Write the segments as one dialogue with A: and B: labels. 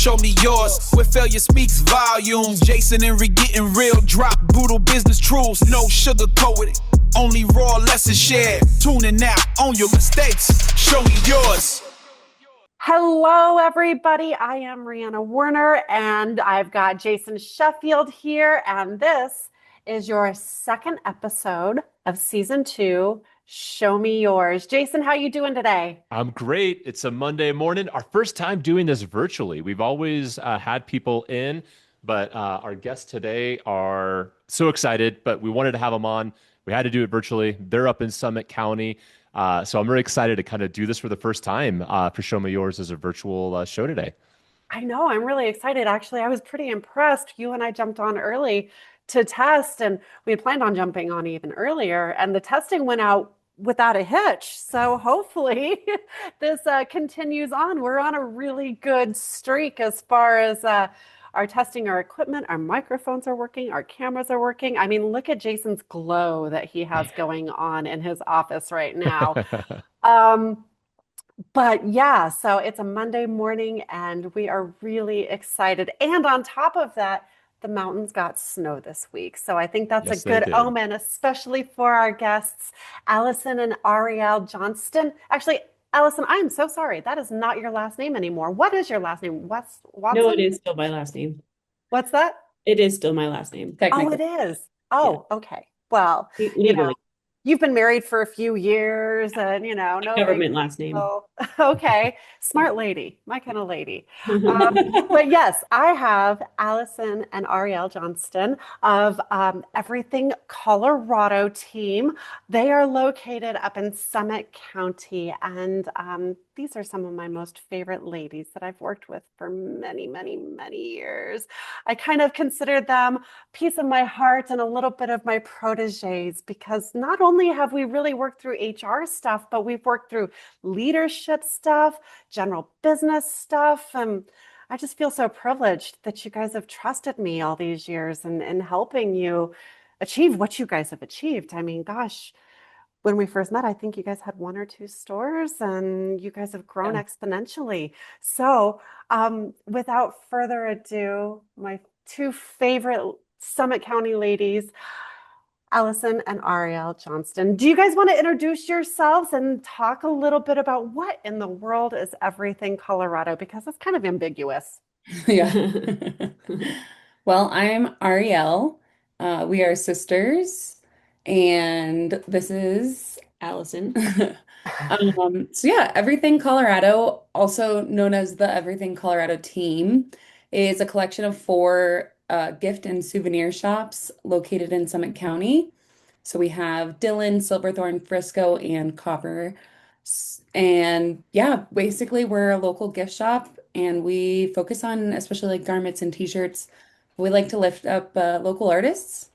A: show me yours. Where failure speaks volumes. Jason and Reanna getting real, drop brutal business truths. No sugar coated, only raw lessons shared. Tuning out on your mistakes, show me yours.
B: Hello, everybody. I am Reanna Werner, and I've got Jason Sheffield here, and this is your second episode of season 2. Show me yours. Jason, how you doing today?
C: I'm great. It's a Monday morning. Our first time doing this virtually. We've always had people in, but our guests today are so excited, but we wanted to have them on. We had to do it virtually. They're up in Summit County. So I'm really excited to kind of do this for the first time for Show Me Yours as a virtual show today.
B: I know, I'm really excited. Actually, I was pretty impressed. You and I jumped on early to test, and we had planned on jumping on even earlier, and the testing went out without a hitch. So hopefully this continues on. We're on a really good streak as far as our testing, our equipment, our microphones are working, our cameras are working. I mean, look at Jason's glow that he has going on in his office right now. But yeah, so it's a Monday morning and we are really excited. And on top of that, the mountains got snow this week. So I think that's
C: Yes,
B: a
C: they
B: good
C: did.
B: omen, especially for our guests, Alison and Ariel Johnston. Actually, Alison, I am so sorry. That is not your last name anymore. What is your last name? Watson?
D: No, it is still my last name.
B: What's that?
D: It is still my last name,
B: Oh,
D: technically.
B: it is. Oh, okay. Well,
D: Legally.
B: You've been married for a few years and, no big
D: Government last name.
B: deal. Okay. Smart lady, my kind of lady. But yes, I have Alison and Ariel Johnston of Everything Colorado team. They are located up in Summit County, and these are some of my most favorite ladies that I've worked with for many, many, many years. I kind of consider them piece of my heart and a little bit of my proteges, because not only have we really worked through HR stuff, but we've worked through leadership stuff, general business stuff. And I just feel so privileged that you guys have trusted me all these years and helping you achieve what you guys have achieved. I mean, gosh, when we first met, I think you guys had 1 or 2 stores and you guys have grown exponentially. So without further ado, my 2 favorite Summit County ladies, Alison and Ariel Johnston. Do you guys want to introduce yourselves and talk a little bit about what in the world is Everything Colorado? Because it's kind of ambiguous.
E: Yeah. Well, I'm Ariel. We are sisters, and this is
D: Alison.
E: so yeah, Everything Colorado, also known as the Everything Colorado team, is a collection of 4 gift and souvenir shops located in Summit County. So we have Dillon, Silverthorne, Frisco, and Copper. And yeah, basically we're a local gift shop and we focus on especially like garments and t-shirts. We like to lift up local artists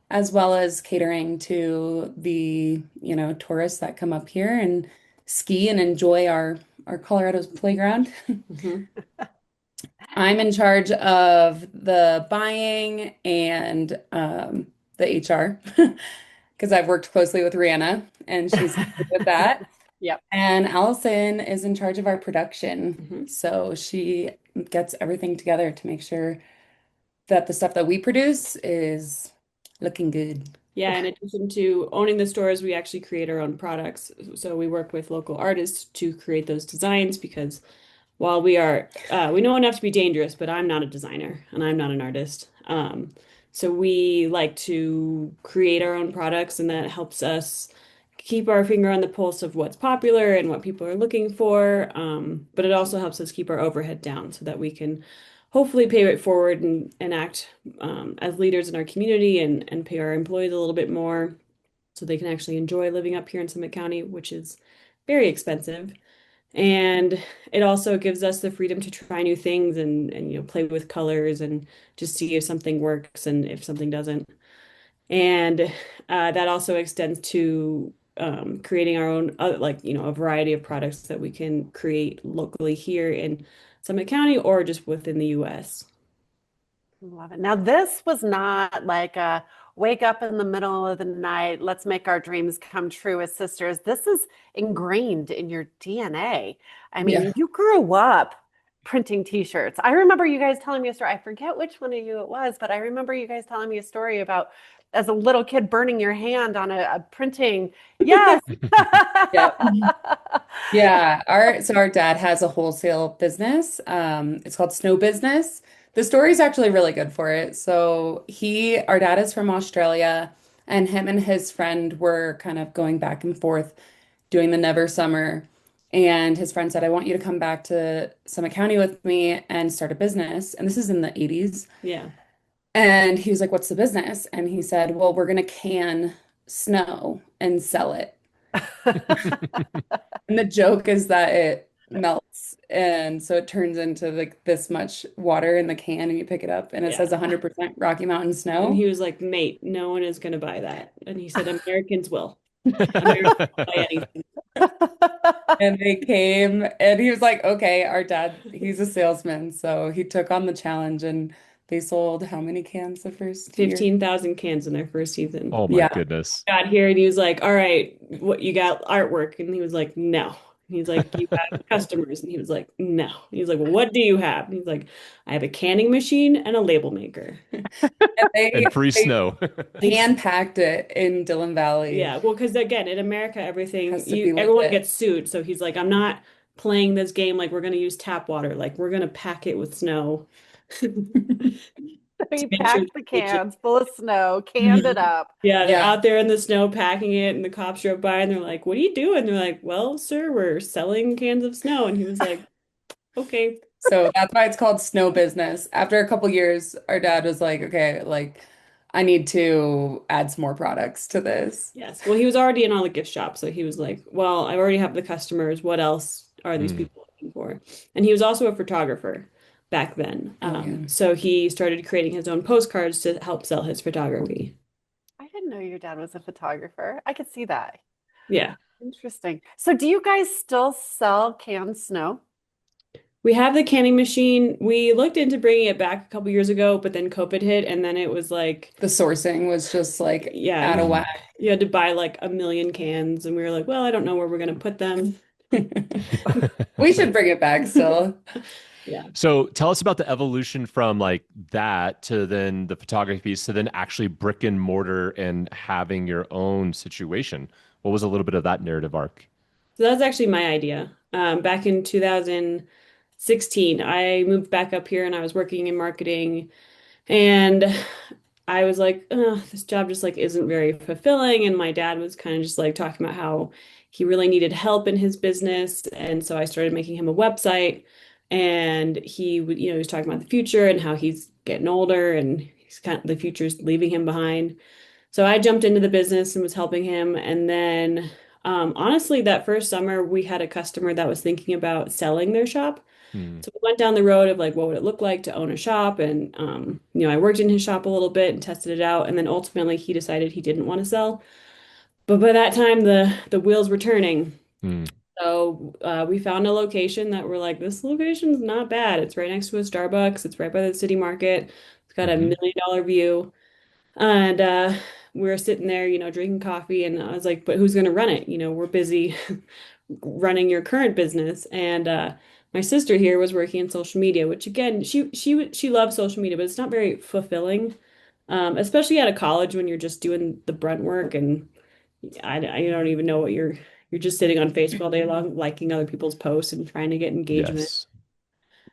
E: as well as catering to the, tourists that come up here and ski and enjoy our Colorado's playground. I'm in charge of the buying and the HR because I've worked closely with Reanna and she's good with that.
B: Yep.
E: And Alison is in charge of our production. So she gets everything together to make sure that the stuff that we produce is looking good.
D: Yeah, in addition to owning the stores, we actually create our own products. So we work with local artists to create those designs because while we know enough to be dangerous, but I'm not a designer and I'm not an artist. So we like to create our own products, and that helps us keep our finger on the pulse of what's popular and what people are looking for. But it also helps us keep our overhead down so that we can hopefully pay it forward and act as leaders in our community and pay our employees a little bit more so they can actually enjoy living up here in Summit County, which is very expensive. And it also gives us the freedom to try new things and play with colors and just see if something works and if something doesn't. And that also extends to creating our own a variety of products that we can create locally here in Summit County or just within the US.
B: Love it. Now, this was not like a wake up in the middle of the night, let's make our dreams come true as sisters. This is ingrained in your DNA. I mean,
E: Yeah.
B: you grew up printing t-shirts. I remember you guys telling me a story. I forget which one of you it was, but I remember you guys telling me a story about as a little kid burning your hand on a printing. Yes.
E: Yep. Yeah, our dad has a wholesale business. It's called Snow Business. The story is actually really good for it. So our dad is from Australia, and him and his friend were kind of going back and forth doing the Never Summer. And his friend said, I want you to come back to Summit County with me and start a business. And this is in the 80s.
D: Yeah.
E: And he was like, what's the business? And he said, well, we're going to can snow and sell it. And the joke is that it melts. And so it turns into like this much water in the can and you pick it up and it
D: Yeah.
E: says 100% Rocky Mountain
D: And
E: snow.
D: he was like, mate, no one is going to buy that. And he said, Americans will. Americans will buy anything.
E: And they came and he was like, okay, our dad, he's a salesman. So he took on the challenge and they sold how many cans the first year?
D: 15,000 cans in their first season.
C: Oh my
E: Yeah.
C: goodness.
D: Got here and he was like, all right, what you got artwork? And he was like, no. He's like, you have customers? And he was like, no. He's like, well, what do you have? And he's like, I have a canning machine and a label maker.
E: And
C: And free
E: they
C: snow.
E: hand packed it in Dillon Valley.
D: Yeah, well, because again, in America, everything
E: Has to be
D: everyone
E: legit.
D: gets sued. So he's like, I'm not playing this game like we're gonna use tap water. Like we're gonna pack it with snow.
B: He
D: Make sure
B: packed the cans full of snow, canned it up.
D: Yeah, they're
E: Yeah.
D: out there in the snow packing it, and the cops drove by and they're like, what are you doing? They're like, well, sir, we're selling cans of snow. And he was like, okay.
E: So that's why it's called Snow Business. After a couple years, our dad was like, okay, like I need to add some more products to this.
D: Yes. Well, he was already in all the gift shops, so he was like, well, I already have the customers. What else are these
C: Mm.
D: people looking for? And he was also a photographer back then.
E: Oh, yeah.
D: So he started creating his own postcards to help sell his photography.
B: I didn't know your dad was a photographer. I could see that.
D: Yeah.
B: Interesting. So do you guys still sell canned snow?
D: We have the canning machine. We looked into bringing it back a couple years ago, but then COVID hit, and then it was like,
E: The sourcing was just like
D: yeah,
E: out of whack.
D: you had to buy like 1 million cans, and we were like, well, I don't know where we're gonna put them.
E: We should bring it back still.
D: Yeah.
C: So tell us about the evolution from like that to then the photography to then actually brick and mortar and having your own situation. What was a little bit of that narrative arc?
D: So that's actually my idea. Back in 2016, I moved back up here and I was working in marketing, and I was like, "Ugh, this job just like isn't very fulfilling." And my dad was kind of just like talking about how he really needed help in his business. And so I started making him a website, and he would, he was talking about the future and how he's getting older and he's kind of the future's leaving him behind. So I jumped into the business and was helping him. And then, honestly, that first summer, we had a customer that was thinking about selling their shop.
C: Hmm.
D: So we went down the road of like, what would it look like to own a shop? And, I worked in his shop a little bit and tested it out. And then ultimately, he decided he didn't want to sell. But by that time, the wheels were turning.
C: Hmm.
D: So we found a location that we're like, this location's not bad. It's right next to a Starbucks. It's right by the city market. It's got a
C: Mhm.
D: $1 million view. And we were sitting there, drinking coffee. And I was like, but who's going to run it? We're busy running your current business. And my sister here was working in social media, which again, she loves social media, but it's not very fulfilling, especially out of college when you're just doing the brunt work and I don't even know what you're just sitting on Facebook all day long, liking other people's posts and trying to get engagement.
C: Yes.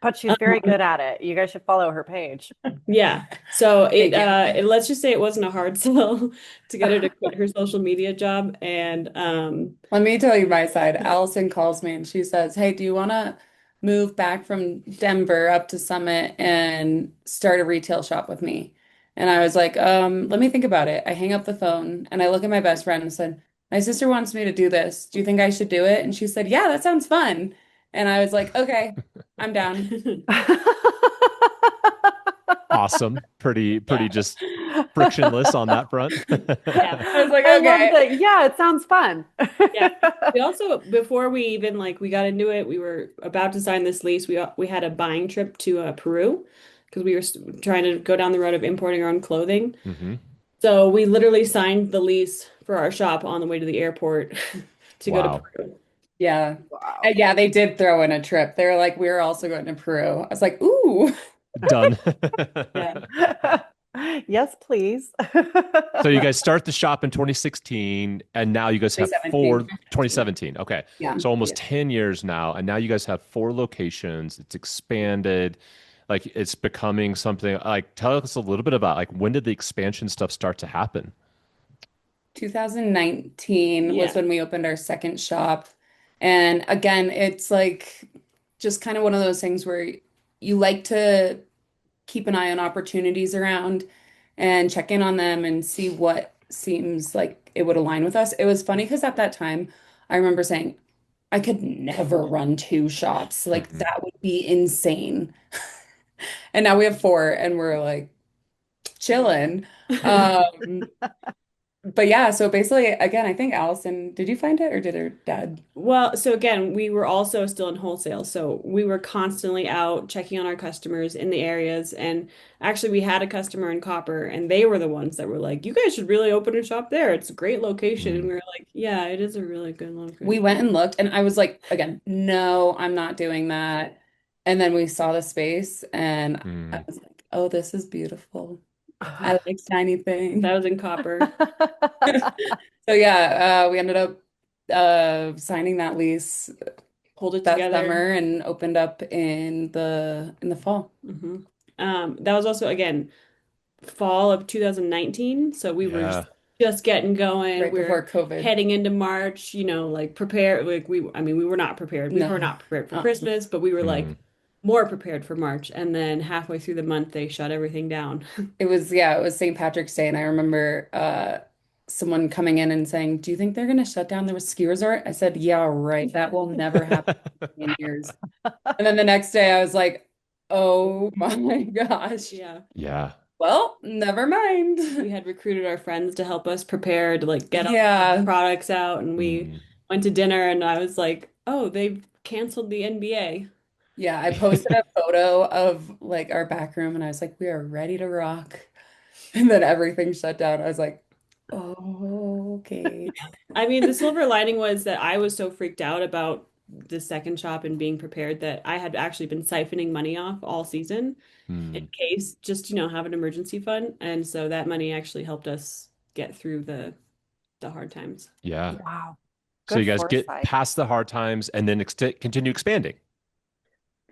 B: But she's very good at it. You guys should follow her page.
D: Yeah. So
E: Thank you.
D: let's just say it wasn't a hard sell to get her to quit her social media job. And
E: Let me tell you my side. Allison calls me and she says, hey, do you want to move back from Denver up to Summit and start a retail shop with me? And I was like, let me think about it. I hang up the phone and I look at my best friend and said, my sister wants me to do this. Do you think I should do it? And she said, yeah, that sounds fun. And I was like, okay, I'm down.
C: Awesome. Pretty just frictionless on that front.
D: Yeah.
E: I was like,
B: I love
E: okay.
B: that. Yeah, it sounds fun.
D: Yeah. We also, before we even we got into it, we were about to sign this lease. We had a buying trip to Peru because we were trying to go down the road of importing our own clothing.
C: Mhm.
D: So we literally signed the lease for our shop on the way to the airport to go to
C: Wow.
D: Peru.
E: Yeah.
B: Wow.
E: And yeah, they did throw in a trip. They were like, we're also going to Peru. I was like, ooh.
C: Done.
D: Yeah.
B: Yes, please.
C: So you guys start the shop in 2016, and now you guys have
E: 2017.
C: 2017. Okay.
E: Yeah.
C: So almost
B: Yeah.
C: 10 years now, and now you guys have 4 locations. It's expanded. Like it's becoming something like tell us a little bit about like when did the expansion stuff start to happen?
E: 2019 was
D: Yeah.
E: when we opened our second shop. And again, it's like just kind of one of those things where you like to keep an eye on opportunities around and check in on them and see what seems like it would align with us. It was funny because at that time, I remember saying, I could never run 2 shops. Like
C: Mhm.
E: that would be insane. And now we have 4 and we're like chilling. Um, but yeah, so basically, again, I think Allison, did you find it or did her dad?
D: Well, so again, we were also still in wholesale. So we were constantly out checking on our customers in the areas. And actually, we had a customer in Copper, and they were the ones that were like, you guys should really open a shop there. It's a great location. And
C: Mm.
D: we were like, yeah, it is a really good
E: We
D: location.
E: went and looked, and I was like, again, no, I'm not doing that. And then we saw the space, and I
C: Mm.
E: was like, oh, this is beautiful. I like shiny
D: That
E: things.
D: was in Copper.
E: So yeah, we ended up signing that lease
D: Pulled it
E: that
D: together.
E: summer and opened up in the fall.
D: hmm That was also, again, fall of 2019. So we were
C: Yeah.
D: just getting going.
E: Right
D: We're
E: before COVID.
D: heading into March, like prepared. Like I mean, we were not prepared. We were
E: No.
D: not prepared for
E: Uh,
D: Christmas, but we were
C: Mm.
D: like more prepared for March. And then halfway through the month, they shut everything down.
E: it was St. Patrick's Day, and I remember someone coming in and saying, "Do you think they're going to shut down the ski resort?" I said, "Yeah, right. That will never happen in years." And then the next day, I was like, "Oh my gosh.
D: Yeah.
C: Yeah.
E: Well, never
D: We
E: mind."
D: had recruited our friends to help us prepare to like get all the
E: Yeah.
D: products out. And we
C: Mm.
D: went to dinner, and I was like, oh, they've canceled the NBA.
E: Yeah, I posted a photo of like our back room, and I was like, "We are ready to rock." And then everything shut down. I was like, "Oh, okay."
D: I mean, the silver lining was that I was so freaked out about the second shop and being prepared that I had actually been siphoning money off all season in
C: Mm.
D: case just, have an emergency fund. And so that money actually helped us get through the hard times.
C: Yeah.
B: Wow.
C: So you
B: Good
C: guys get
B: foresight.
C: past the hard times and then continue expanding.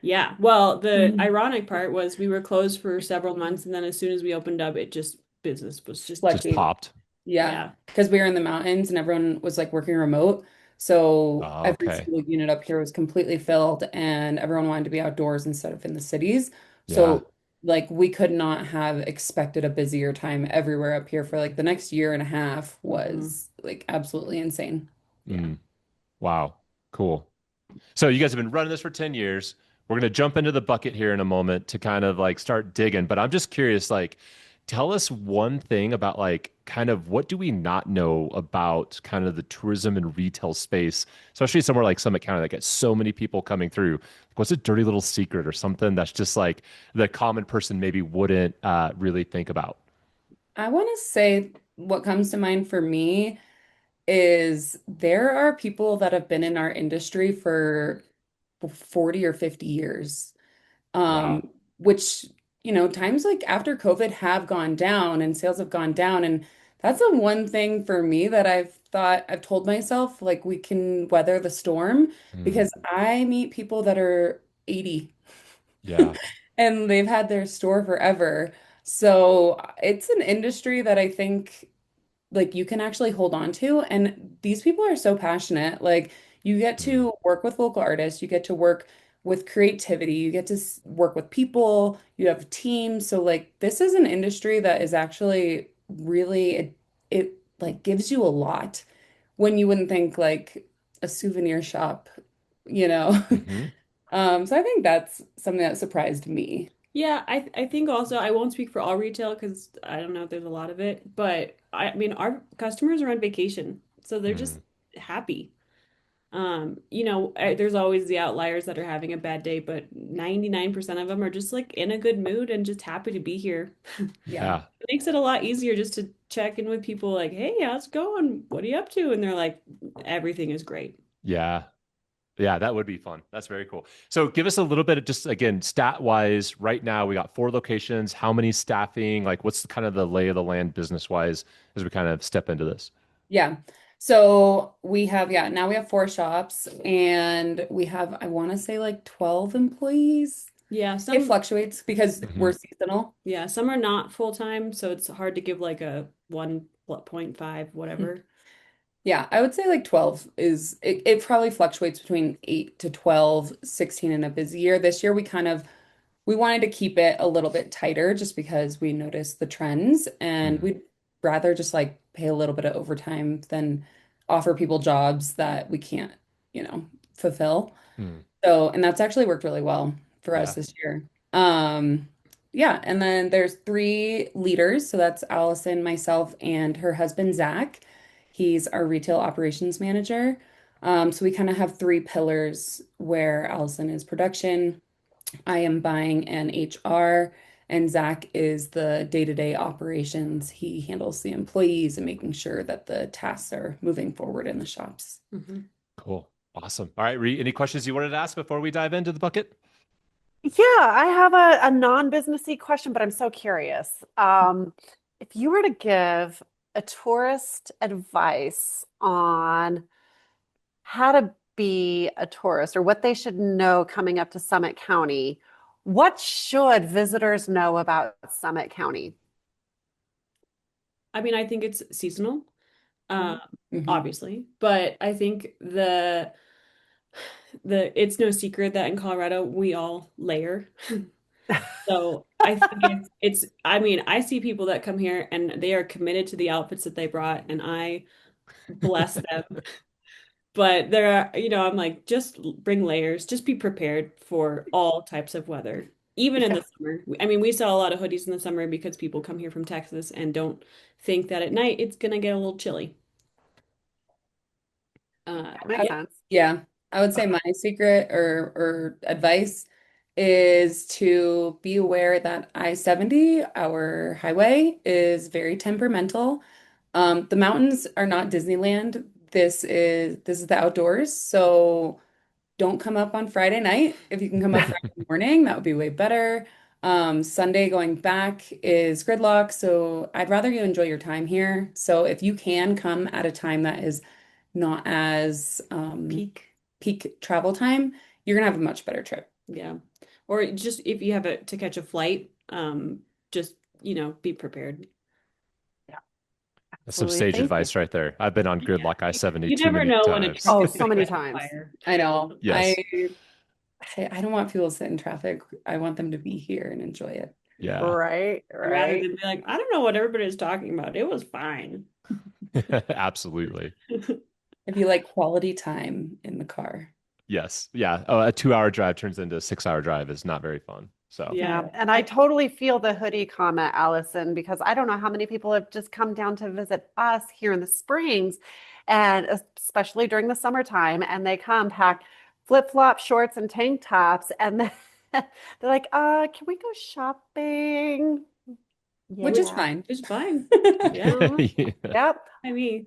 D: Yeah. Well, the
E: Mhm.
D: ironic part was we were closed for several months, and then as soon as we opened up, it just business was just
C: Just
E: Lucky.
C: popped.
E: Yeah,
D: yeah.
E: because we were in the mountains and everyone was like working remote. So
C: Oh,
E: every
C: okay.
E: single unit up here was completely filled and everyone wanted to be outdoors instead of in the cities.
C: Yeah.
E: So like we could not have expected a busier time everywhere up here for like the next year and a half
D: Mhm.
E: was like absolutely insane.
D: Yeah.
C: Mm. Wow. Cool. So you guys have been running this for 10 years. We're going to jump into the bucket here in a moment to kind of like start digging, but I'm just curious, like, tell us one thing about like kind of what do we not know about kind of the tourism and retail space, especially somewhere like Summit County that gets so many people coming through. What's a dirty little secret or something that's just like the common person maybe wouldn't really think about?
E: I want to say what comes to mind for me is there are people that have been in our industry for 40 or 50 years.
C: Wow.
E: Which, times like after COVID have gone down and sales have gone down. And that's the one thing for me that I've told myself, like, we can weather the storm
C: Mm.
E: because I meet people that are 80
C: Yeah.
E: and they've had their store forever. So it's an industry that I think like you can actually hold on to. And these people are so passionate. Like you get
C: Mm.
E: to work with local artists, you get to work with creativity, you get to work with people, you have teams. So like this is an industry that is actually really it like gives you a lot when you wouldn't think like a souvenir shop, you know.
C: Hmm.
E: So I think that's something that surprised me.
D: Yeah, I think also I won't speak for all retail because I don't know if there's a lot of it, but I mean our customers are on vacation, so they're just
C: Mm.
D: happy. There's always the outliers that are having a bad day, but 99% of them are just like in a good mood and just happy to be here.
E: Yeah.
C: Yeah.
D: It makes it a lot easier just to check in with people like, "Hey, how's it going? What are you up to?" And they're like, "Everything is great."
C: Yeah. Yeah, that would be fun. That's very cool. So give us a little bit of just again, stat wise, right now we got 4 locations. How many staffing? Like what's kind of the lay of the land business wise as we kind of step into this?
E: Yeah. So we have, yeah, now we have 4 shops and we have, I want to say like 12 employees.
D: Yeah,
E: It fluctuates because we're
C: Mhm.
E: seasonal.
D: yeah, some are not full time, so it's hard to give like a 1.5, whatever.
E: Yeah, I would say like 12 is it probably fluctuates between 8 to 12, 16 in a busy year. This year we wanted to keep it a little bit tighter just because we noticed the trends and
C: Mhm.
E: we'd rather just like pay a little bit of overtime than offer people jobs that we can't, fulfill.
C: Mhm.
E: So, and that's actually worked really well for us
C: Yeah.
E: this year. Um, yeah, and then there's 3 leaders. So that's Allison, myself, and her husband, Zach. He's our retail operations manager. So we kind of have 3 pillars where Allison is production, I am buying and HR, and Zach is the day-to-day operations. He handles the employees and making sure that the tasks are moving forward in the shops.
D: Mhm.
C: Cool. Awesome. All right, Ree, any questions you wanted to ask before we dive into the bucket?
B: Yeah, I have a non-businessy question, but I'm so curious. If you were to give a tourist advice on how to be a tourist or what they should know coming up to Summit County, what should visitors know about Summit County?
D: I mean, I think it's seasonal, um,
E: Mhm.
D: obviously, but I think the it's no secret that in Colorado we all layer. So I think it's I mean, I see people that come here and they are committed to the outfits that they brought, and I bless them. But there are, I'm like, just bring layers, just be prepared for all types of weather, even in
B: Yeah,
D: the summer. I mean, we sell a lot of hoodies in the summer because people come here from Texas and don't think that at night it's gonna get a little chilly.
B: makes
E: I-
B: sense.
E: yeah, I would say my secret or advice is to be aware that I-70, our highway, is very temperamental. The mountains are not Disneyland. This is the outdoors. So don't come up on Friday night. If you can come up Friday morning, that would be way better. Sunday going back is gridlock, so I'd rather you enjoy your time here. So if you can come at a time that is not as
D: Peak.
E: peak travel time, you're gonna have a much better trip.
D: Yeah. Or just if you have to catch a flight, just, be prepared.
B: Yeah,
C: That's some
B: absolutely.
C: sage
B: Thank you.
C: advice right there. I've been on
D: Yeah.
C: gridlock I-70
D: You
C: too
D: never
C: many
D: know when a
C: times.
D: truck
B: Oh,
D: is
B: so
D: going to
B: many
D: catch on
B: times.
D: fire.
E: I know.
C: Yes.
E: I don't want people to sit in traffic. I want them to be here and enjoy it.
C: Yeah.
B: Right,
D: Rather
B: right.
D: than be like, I don't know what everybody's talking about. It was fine.
C: Absolutely.
E: If you like quality time in the car.
C: Yes. Yeah. Oh, a 2 hour drive turns into a 6 hour drive is not very fun. So
B: Yeah,
D: Yeah.
B: and I totally feel the hoodie comment, Allison, because I don't know how many people have just come down to visit us here in the Springs, and especially during the summertime, and they come pack flip-flop shorts and tank tops, and then they're like, can we go shopping?
E: Which is
B: Yeah.
E: fine.
D: It's fine. Yeah.
B: Mhm.
C: yeah.
B: Yep.
D: I mean,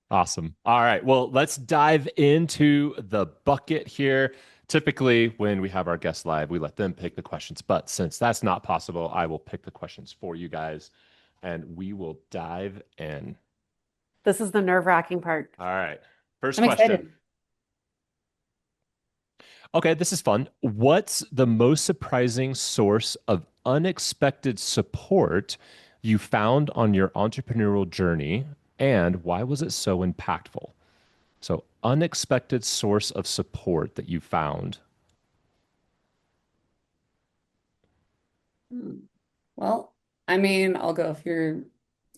C: Awesome. All right. Well, let's dive into the bucket here. Typically, when we have our guests live, we let them pick the questions. But since that's not possible, I will pick the questions for you guys and we will dive in.
B: This is the nerve-wracking part.
C: All right. First
E: I'm
C: question.
E: excited.
C: Okay, this is fun. What's the most surprising source of unexpected support you found on your entrepreneurial journey, and why was it so impactful? So, unexpected source of support that you found.
D: hmm.
E: Well, I mean, I'll go if you're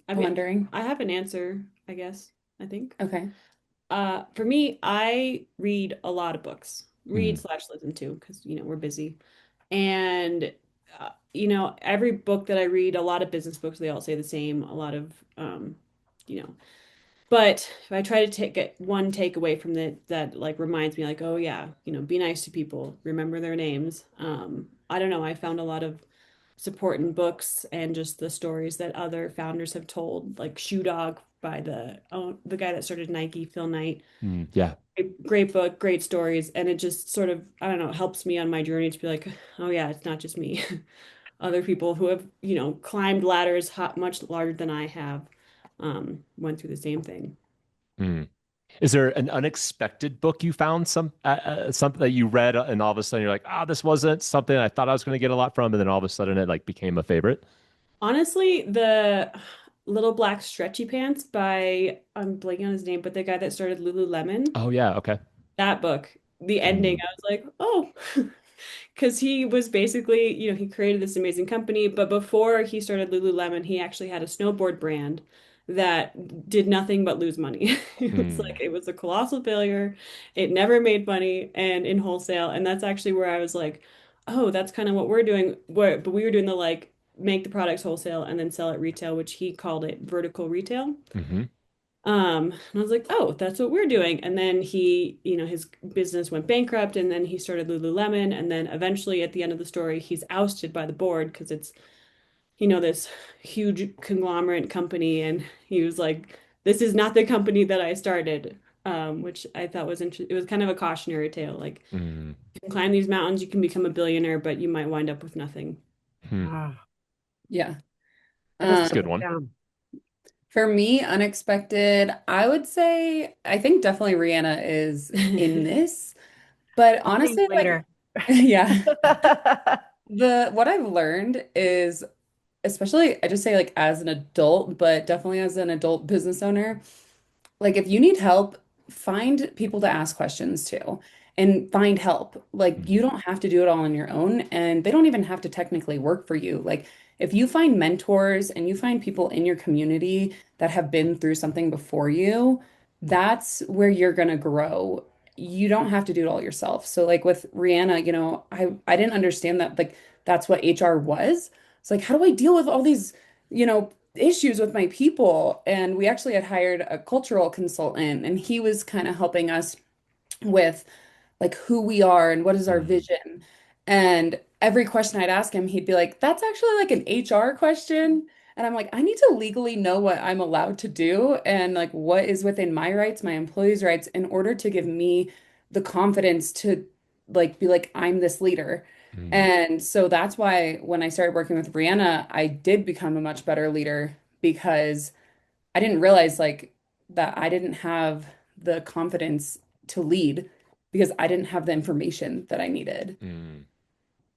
D: I mean,
E: wondering.
D: I have an answer, I guess, I think.
E: Okay.
D: For me, I read a lot of books, read
C: Mhm.
D: slash listen to, because, we're busy. And, every book that I read, a lot of business books, they all say the same, a lot of, you know, but if I try to get one takeaway from that like reminds me like, oh yeah, be nice to people, remember their names. I don't know, I found a lot of support in books and just the stories that other founders have told, like Shoe Dog by the guy that started Nike, Phil Knight.
C: Yeah.
D: great book, great stories, and it just sort of, I don't know, helps me on my journey to be like, oh yeah, it's not just me. Other people who have, climbed ladders much larger than I have, went through the same thing.
C: Mm. Is there an unexpected book you found, something that you read and all of a sudden you're like, this wasn't something I thought I was going to get a lot from, and then all of a sudden it like became a favorite?
D: Honestly, the Little Black Stretchy Pants by, I'm blanking on his name, but the guy that started Lululemon,
C: Oh yeah, okay.
D: that book, the ending,
C: Mm,
D: I was like, oh, because he was basically, he created this amazing company, but before he started Lululemon, he actually had a snowboard brand that did nothing but lose money.
C: mm,
D: It was a colossal failure. It never made money and in wholesale. And that's actually where I was like, oh, that's kind of what we're doing. But we were doing the like make the products wholesale and then sell at retail, which he called it vertical retail.
C: hmm
D: And I was like, oh, that's what we're doing. And then his business went bankrupt and then he started Lululemon. And then eventually at the end of the story, he's ousted by the board because it's, this huge conglomerate company. And he was like, this is not the company that I started, which I thought was interesting. It was kind of a cautionary tale. Like,
C: mm,
D: you can climb these mountains, you can become a billionaire, but you might wind up with nothing.
C: hmm.
B: Ah,
E: Yeah.
B: I just
C: That's a
E: Um,
C: good
B: wrote it
C: one.
B: down.
E: for me, unexpected, I would say I think definitely Rihanna is in this, but
B: I'll see you
E: honestly, like,
B: later.
E: yeah, the what I've learned is, especially I just say like as an adult, but definitely as an adult business owner, like if you need help, find people to ask questions to and find help. Like you
C: Mm,
E: don't have to do it all on your own and they don't even have to technically work for you. Like if you find mentors and you find people in your community that have been through something before you, that's where you're going to grow. You don't have to do it all yourself. So like with Rihanna, I didn't understand that like that's what HR was. It's like how do I deal with all these, issues with my people? And we actually had hired a cultural consultant, and he was kind of helping us with like who we are and what is our
C: mm,
E: vision. And every question I'd ask him, he'd be like, that's actually like an HR question. And I'm like, I need to legally know what I'm allowed to do and like what is within my rights, my employees' rights, in order to give me the confidence to like be like, I'm this leader.
C: mm,
E: And so that's why when I started working with Brianna, I did become a much better leader because I didn't realize like that I didn't have the confidence to lead because I didn't have the information that I needed.
C: mm.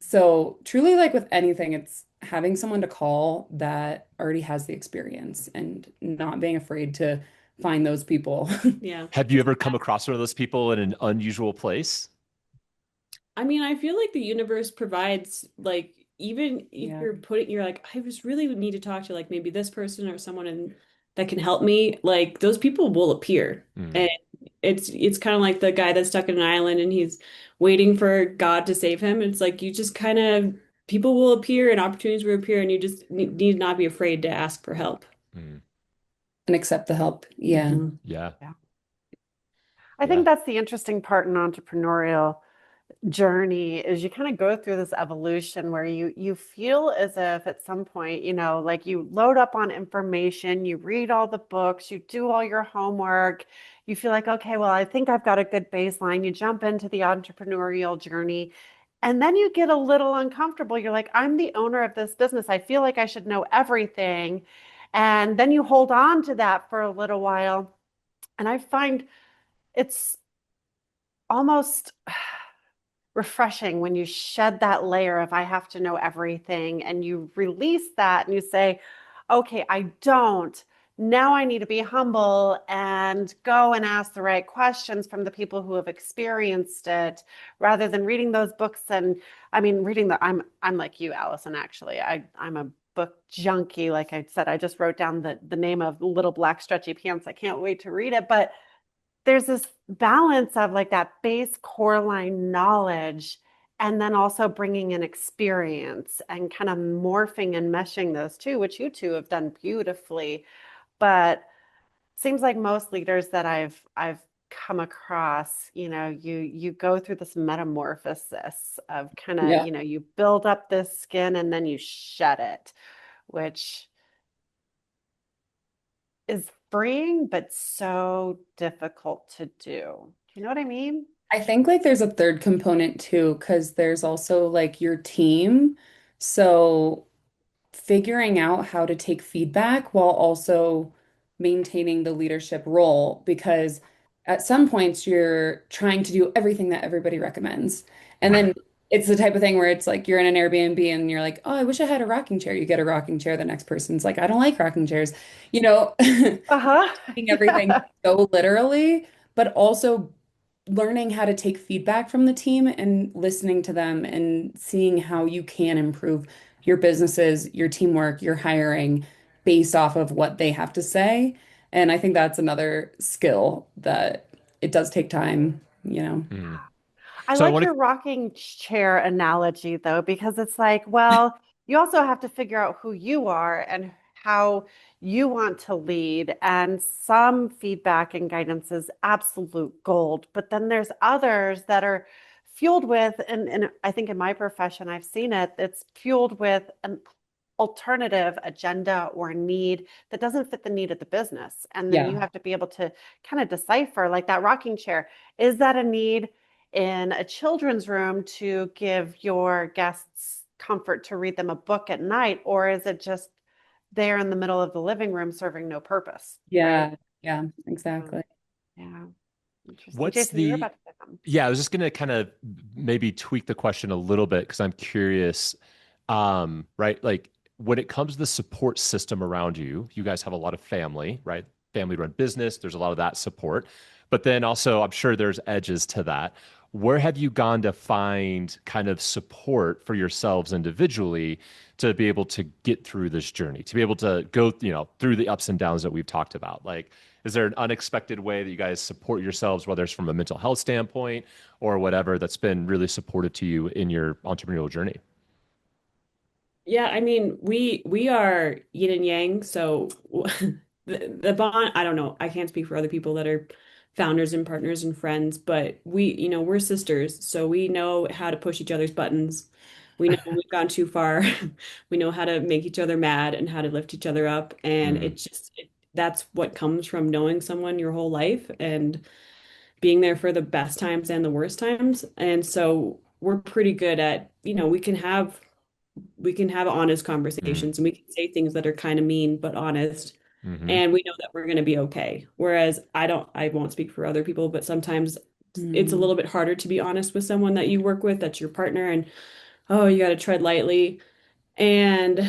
E: So truly like with anything, it's having someone to call that already has the experience and not being afraid to find those people.
D: Yeah.
C: Have you ever come across one of those people in an unusual place?
D: I mean, I feel like the universe provides like even if
E: Yeah.
D: you're like, I just really would need to talk to like maybe this person or someone that can help me, like those people will appear. And
C: Mm,
D: it's kind of like the guy that's stuck in an island and he's waiting for God to save him. It's like you just kind of people will appear and opportunities will appear and you just need not be afraid to ask for help.
C: mm.
E: And accept the help. Yeah.
D: Mhm.
C: Yeah,
B: Yeah. I
C: yeah.
B: think that's the interesting part in entrepreneurial journey is you kind of go through this evolution where you feel as if at some point, like you load up on information, you read all the books, you do all your homework, you feel like, okay, well, I think I've got a good baseline. You jump into the entrepreneurial journey, and then you get a little uncomfortable. You're like, I'm the owner of this business. I feel like I should know everything. And then you hold on to that for a little while. And I find it's almost refreshing when you shed that layer of I have to know everything and you release that and you say, okay, I don't. Now I need to be humble and go and ask the right questions from the people who have experienced it rather than reading those books. And I mean, I'm like you, Allison, actually. I'm a book junkie. Like I said, I just wrote down the name of Little Black Stretchy Pants. I can't wait to read it. But there's this balance of like that base core line knowledge and then also bringing in experience and kind of morphing and meshing those two, which you two have done beautifully. But seems like most leaders that I've come across, you go through this metamorphosis of kind of,
E: Yeah.
B: you build up this skin and then you shed it, which is freeing, but so difficult to do. Do you know what I mean?
E: I think like there's a third component too, because there's also like your team. So figuring out how to take feedback while also maintaining the leadership role, because at some points you're trying to do everything that everybody recommends. And then it's the type of thing where it's like you're in an Airbnb and you're like, oh, I wish I had a rocking chair. You get a rocking chair. The next person's like, I don't like rocking chairs. You know,
B: Uh-huh.
E: taking everything
B: Yeah.
E: so literally, but also learning how to take feedback from the team and listening to them and seeing how you can improve your businesses, your teamwork, your hiring based off of what they have to say. And I think that's another skill that it does take time, you know.
C: Mhm.
B: I
C: So I
B: like
C: want
B: your rocking chair analogy though, because it's like, well, you also have to figure out who you are and how you want to lead. And some feedback and guidance is absolute gold, but then there's others that are fueled with, and I think in my profession, I've seen it, it's fueled with an alternative agenda or need that doesn't fit the need of the business. And then you
E: Yeah.
B: have to be able to kind of decipher, like that rocking chair, is that a need in a children's room to give your guests comfort to read them a book at night, or is it just there in the middle of the living room serving no purpose, right?
E: Yeah. Yeah,
B: Um,
E: exactly.
B: yeah, interesting.
C: what's
B: Jason, you were
C: the
B: about to say something.
C: Yeah, I was just gonna kind of maybe tweak the question a little bit because I'm curious. Right? Like when it comes to the support system around you, you guys have a lot of family, right? Family run business, there's a lot of that support. But then also, I'm sure there's edges to that. Where have you gone to find kind of support for yourselves individually to be able to get through this journey, to be able to go, through the ups and downs that we've talked about? Like, is there an unexpected way that you guys support yourselves, whether it's from a mental health standpoint or whatever, that's been really supportive to you in your entrepreneurial journey?
D: Yeah, I mean, we are yin and yang, so the bond, I don't know. I can't speak for other people that are founders and partners and friends, but we're sisters, so we know how to push each other's buttons. We know when we've gone too far. We know how to make each other mad and how to lift each other up, and
C: Mm,
D: that's what comes from knowing someone your whole life and being there for the best times and the worst times. And so we're pretty good at, we can have honest
C: mm,
D: conversations and we can say things that are kind of mean but honest,
C: mm-hmm,
D: and we know that we're going to be okay. Whereas I won't speak for other people, but sometimes it's a
E: Mm.
D: little bit harder to be honest with someone that you work with, that's your partner, and oh, you got to tread lightly. And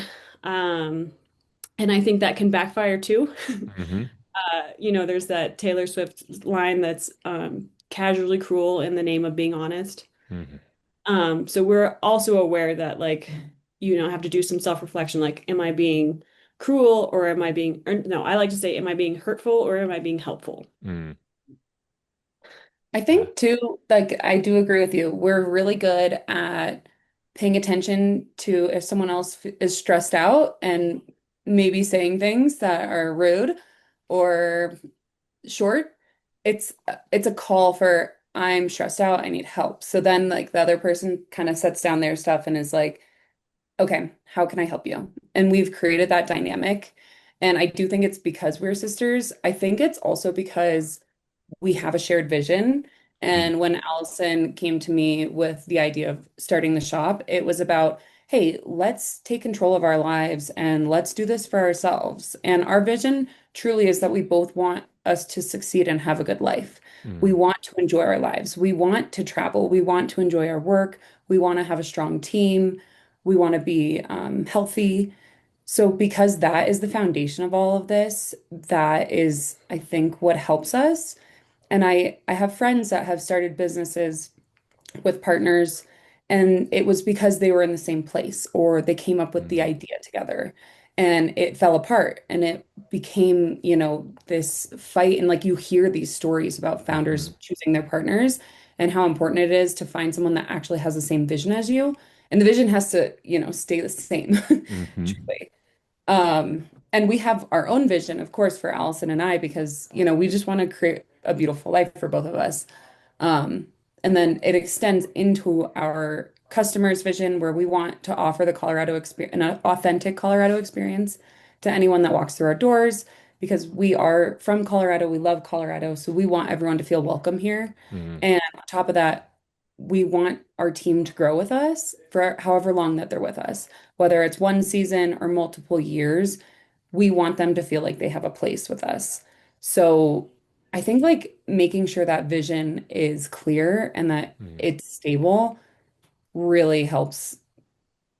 D: um and I think that can backfire too.
C: mm-hmm,
D: There's that Taylor Swift line that's casually cruel in the name of being honest.
C: mm-hmm.
D: So we're also aware that, like, have to do some self-reflection, like, am I being cruel, or am I being, or, no, I like to say, am I being hurtful or am I being helpful?
C: Mm,
E: I
C: yeah.
E: think too, like I do agree with you. We're really good at paying attention to if someone else is stressed out and maybe saying things that are rude or short. It's a call for I'm stressed out, I need help. So then like the other person kind of sets down their stuff and is like, okay, how can I help you? And we've created that dynamic. And I do think it's because we're sisters. I think it's also because we have a shared vision.
C: Mm,
E: And when Allison came to me with the idea of starting the shop, it was about, hey, let's take control of our lives and let's do this for ourselves. And our vision truly is that we both want us to succeed and have a good life. We
C: mm,
E: want to enjoy our lives. We want to travel. We want to enjoy our work. We want to have a strong team. We want to be healthy. So, because that is the foundation of all of this, that is, I think, what helps us. And I have friends that have started businesses with partners, and it was because they were in the same place or they came up with the
C: mm,
E: idea together and it fell apart and it became, this fight. And like you hear these stories about
C: mm-hmm,
E: founders choosing their partners and how important it is to find someone that actually has the same vision as you. And the vision has to, stay the same,
C: mm-hmm,
E: truly. And we have our own vision, of course, for Allison and I, because, we just want to create a beautiful life for both of us. Um, and then it extends into our customers' vision where we want to offer the Colorado experience, an authentic Colorado experience to anyone that walks through our doors, because we are from Colorado. We love Colorado, so we want everyone to feel welcome here.
C: Mm,
E: And on top of that, we want our team to grow with us for however long that they're with us, whether it's one season or multiple years. We want them to feel like they have a place with us. So I think like making sure that vision is clear and that
C: mm.
E: it's stable really helps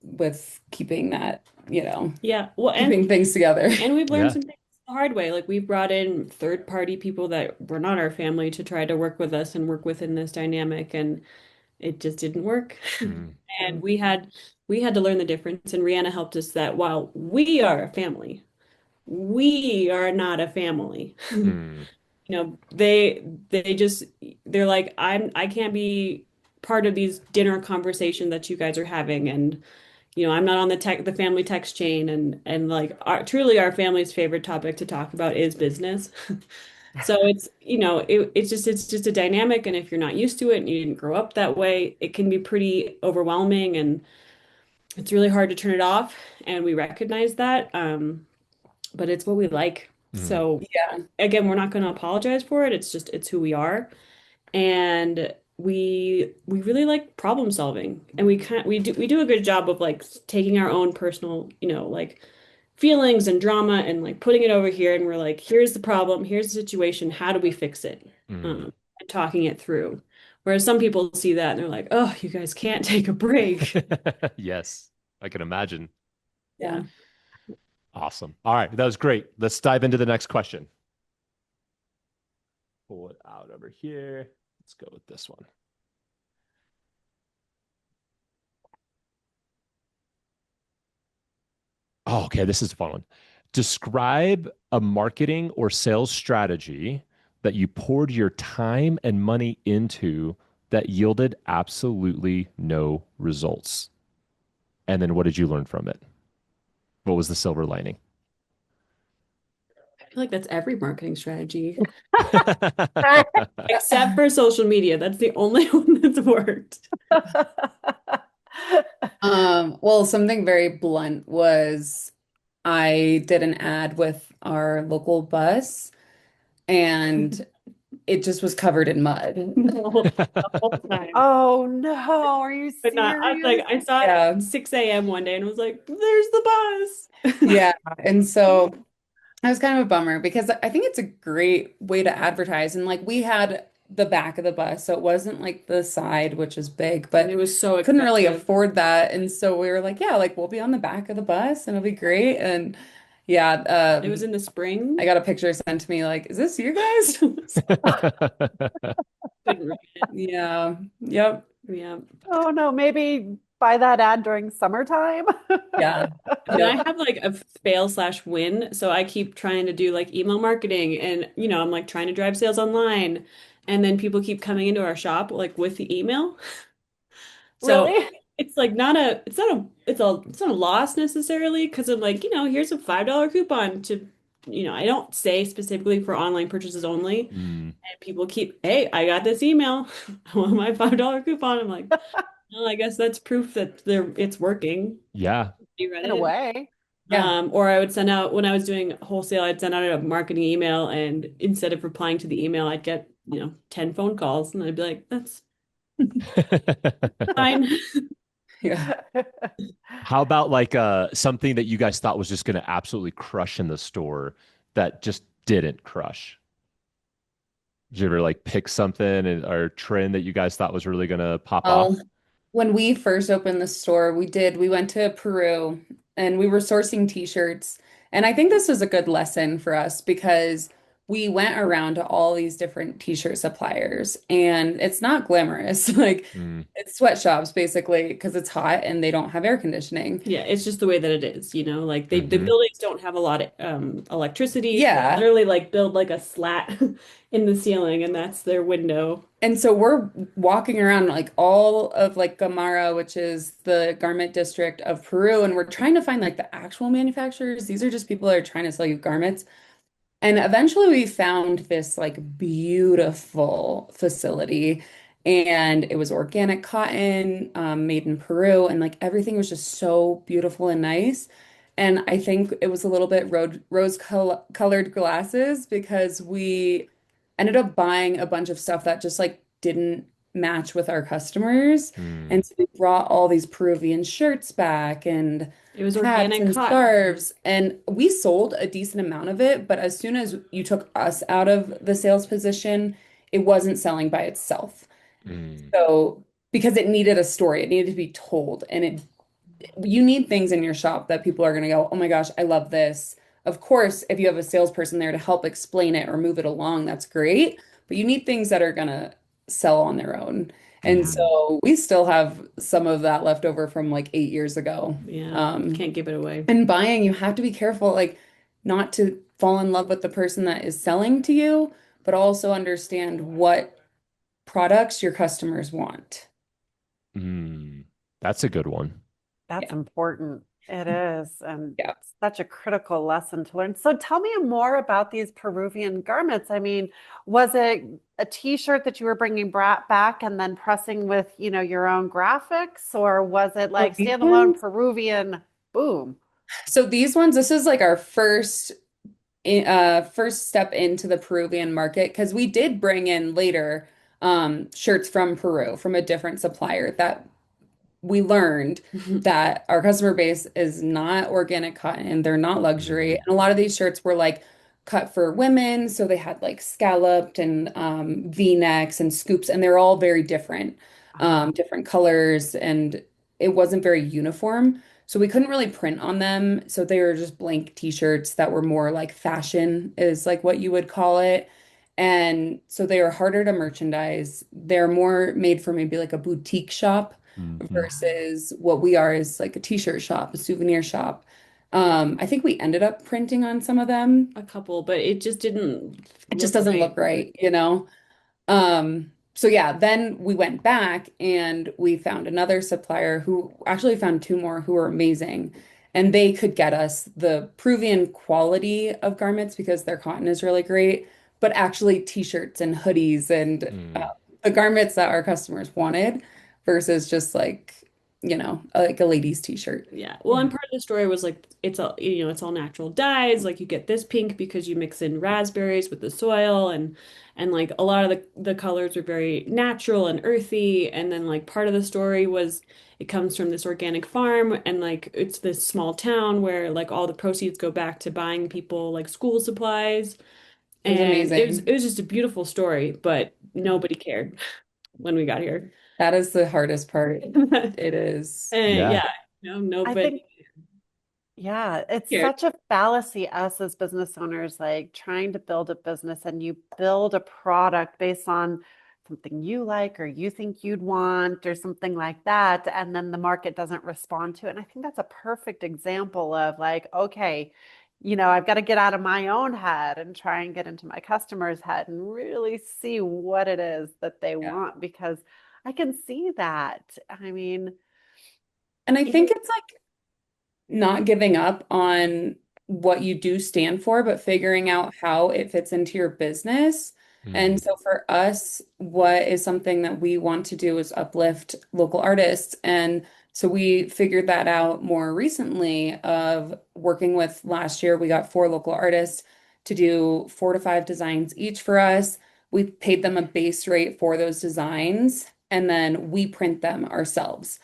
E: with keeping that,
D: Yeah. Well,
E: keeping things together.
D: and we've learned
C: Yeah.
D: some things the hard way. Like we've brought in third party people that were not our family to try to work with us and work within this dynamic, and it just didn't work.
C: Mm,
D: And we had to learn the difference. And Rihanna helped us that while we are a family, we are not a family.
C: mm,
D: They're like, I can't be part of these dinner conversations that you guys are having, and I'm not on the family text chain, and like truly our family's favorite topic to talk about is business. So it's just a dynamic, and if you're not used to it and you didn't grow up that way, it can be pretty overwhelming, and it's really hard to turn it off, and we recognize that. But it's what we like.
C: mm,
D: So
E: Yeah.
D: again, we're not going to apologize for it. It's who we are. And we really like problem solving. And we do a good job of like taking our own personal, like feelings and drama and like putting it over here, and we're like, here's the problem, here's the situation, how do we fix it?
C: mm.
D: And talking it through. Whereas some people see that and they're like, oh, you guys can't take a break.
C: Yes, I can imagine.
E: Yeah.
C: Awesome. All right, that was great. Let's dive into the next question. Pull it out over here. Let's go with this one. Oh, okay, this is a fun one. Describe a marketing or sales strategy that you poured your time and money into that yielded absolutely no results. And then what did you learn from it? What was the silver lining?
D: I feel like that's every marketing strategy, except for social media. That's the only one that's worked.
E: Well, something very blunt was I did an ad with our local bus and it just was covered in mud.
D: The whole time.
B: Oh no, are you
D: But not, I was like,
B: serious?
D: I saw it
E: Yeah.
D: at 6 a.m. one day and was like, there's the bus.
E: Yeah. And so that was kind of a bummer because I think it's a great way to advertise. And like we had the back of the bus, so it wasn't like the side, which is big,
D: And it
E: but
D: was so
E: couldn't really
D: expensive.
E: afford that. And so we were like, yeah, like we'll be on the back of the bus and it'll be great. And yeah,
D: It was in the spring.
E: I got a picture sent to me like, is this you guys?
D: Couldn't read it.
E: Yeah. Yep.
D: Yeah.
B: Oh no, maybe buy that ad during summertime.
E: Yeah.
D: And I
E: Yep.
D: have like a fail/win. So I keep trying to do like email marketing, and I'm like trying to drive sales online. And then people keep coming into our shop like with the email. So
B: Really?
D: it's like it's not a loss necessarily, because I'm like, here's a $5 coupon to, I don't say specifically for online purchases only.
C: Mm,
D: And people keep, hey, I got this email. I want my $5 coupon. I'm like, well, I guess that's proof that it's working.
C: yeah.
D: You read
B: In a
D: it?
B: way.
E: Yeah.
D: Or I would send out, when I was doing wholesale, I'd send out a marketing email, and instead of replying to the email, I'd get, 10 phone calls, and I'd be like, that's fine.
E: Yeah.
C: How about like something that you guys thought was just going to absolutely crush in the store that just didn't crush? Did you ever like pick something or trend that you guys thought was really going to pop off?
E: Well, when we first opened the store, we went to Peru and we were sourcing t-shirts. And I think this was a good lesson for us because we went around to all these different t-shirt suppliers and it's not glamorous. Like
C: Mm,
E: it's sweatshops basically because it's hot and they don't have air conditioning.
D: Yeah, it's just the way that it is, like the
C: hmm
D: buildings don't have a lot of electricity. So they
E: Yeah.
D: literally like build like a slat in the ceiling, and that's their window.
E: And so we're walking around like all of like Gamara, which is the garment district of Peru, and we're trying to find like the actual manufacturers. These are just people that are trying to sell you garments. And eventually we found this like beautiful facility and it was organic cotton, made in Peru, and like everything was just so beautiful and nice. And I think it was a little bit rose-colored glasses because we ended up buying a bunch of stuff that just like didn't match with our customers.
C: Mm.
E: And so we brought all these Peruvian shirts back and
D: It was
E: hats
D: organic
E: and
D: cotton.
E: scarves. And we sold a decent amount of it, but as soon as you took us out of the sales position, it wasn't selling by itself.
C: Mm.
E: So because it needed a story, it needed to be told. And it you need things in your shop that people are going to go, oh my gosh, I love this. Of course, if you have a salesperson there to help explain it or move it along, that's great. But you need things that are going to sell on their own. And
C: Mhm.
E: so we still have some of that left over from like 8 years ago.
D: Yeah,
E: Um,
D: can't give it away.
E: and buying, you have to be careful, like not to fall in love with the person that is selling to you, but also understand what products your customers want.
C: Mm. That's a good one.
B: That's
E: Yeah.
B: important. It is, and
E: Yeah.
B: such a critical lesson to learn. So tell me more about these Peruvian garments. I mean, was it a t-shirt that you were bringing back and then pressing with, your own graphics, or was it
E: So
B: like
E: these
B: standalone
E: ones,
B: Peruvian? Boom.
E: so these ones, this is like our first step into the Peruvian market because we did bring in later shirts from Peru from a different supplier that we learned that our customer base is not organic cotton, they're not luxury.
C: Mm.
E: And a lot of these shirts were like cut for women, so they had like scalloped and V-necks and scoops, and they're all very different,
B: Ah,
E: different colors, and it wasn't very uniform. So we couldn't really print on them. So they were just blank t-shirts that were more like fashion, is like what you would call it. And so they are harder to merchandise. They're more made for maybe like a boutique shop
C: Mhm.
E: versus what we are is like a t-shirt shop, a souvenir shop. I think we ended up printing on some of them.
D: A couple, but it just didn't
E: It just
D: look
E: doesn't
D: right.
E: look right, you know? So yeah, then we went back and we found another supplier who actually found two more who were amazing. And they could get us the Peruvian quality of garments because their cotton is really great, but actually t-shirts and hoodies and
C: Mm.
E: the garments that our customers wanted versus just like, like a lady's t-shirt.
D: Yeah. Well, and part of the story was like it's all natural dyes. Like you get this pink because you mix in raspberries with the soil and like a lot of the colors were very natural and earthy. And then like part of the story was it comes from this organic farm and like it's this small town where like all the proceeds go back to buying people like school supplies.
E: It was
D: And it was
E: amazing.
D: it was just a beautiful story, but nobody cared when we got here.
E: That is the hardest part. It is.
D: And
C: Yeah.
D: yeah, no,
B: I
D: nobody
B: think, yeah, it's
D: cared.
B: such a fallacy, us as business owners, like trying to build a business and you build a product based on something you like or you think you'd want or something like that. And then the market doesn't respond to it. And I think that's a perfect example of like, okay, I've got to get out of my own head and try and get into my customer's head and really see what it is that they
E: Yeah.
B: want because I can see that. I mean,
E: And I think
B: even,
E: it's like not giving up on what you do stand for, but figuring out how it fits into your business. And
C: Mm.
E: so for us, what is something that we want to do is uplift local artists. And so we figured that out more recently of working with last year, we got four local artists to do 4 to 5 designs each for us. We paid them a base rate for those designs, and then we print them ourselves.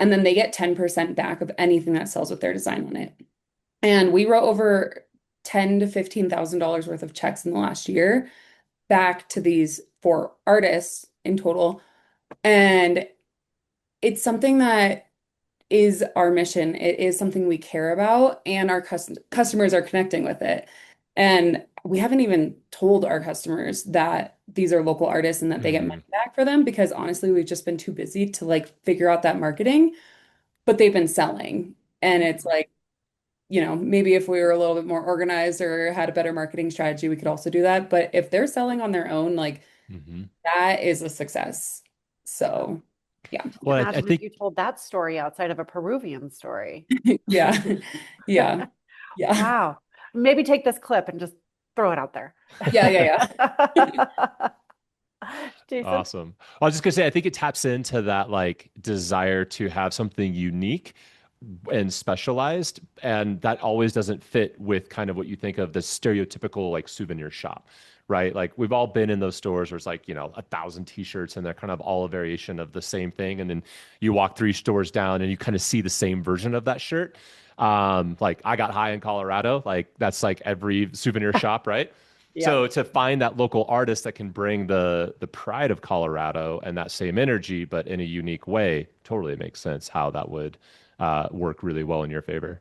E: And then they get 10% back of anything that sells with their design on it. And we wrote over ten to $15,000 worth of checks in the last year back to these four artists in total. And it's something that is our mission. It is something we care about, and our customers are connecting with it. And we haven't even told our customers that these are local artists and that they get
C: Mm.
E: money back for them because honestly, we've just been too busy to like figure out that marketing, but they've been selling. And it's like, maybe if we were a little bit more organized or had a better marketing strategy, we could also do that. But if they're selling on their own, like
C: Mhm.
E: that is a success. So, yeah.
C: Well, I
B: imagine if
C: think
B: you told that story outside of a Peruvian story.
E: Yeah. Yeah. Yeah.
B: Wow. Maybe take this clip and just throw it out there.
E: Yeah. Yeah. Yeah.
B: Jason?
C: awesome. I was just gonna say, I think it taps into that like desire to have something unique, and specialized, and that always doesn't fit with kind of what you think of the stereotypical like souvenir shop, right? Like we've all been in those stores where it's like, 1,000 t-shirts and they're kind of all a variation of the same thing, and then you walk 3 stores down and you kind of see the same version of that shirt. Like I got high in Colorado, like that's like every souvenir shop, right?
B: Yeah.
C: So to find that local artist that can bring the pride of Colorado and that same energy, but in a unique way, totally makes sense how that would work really well in your favor.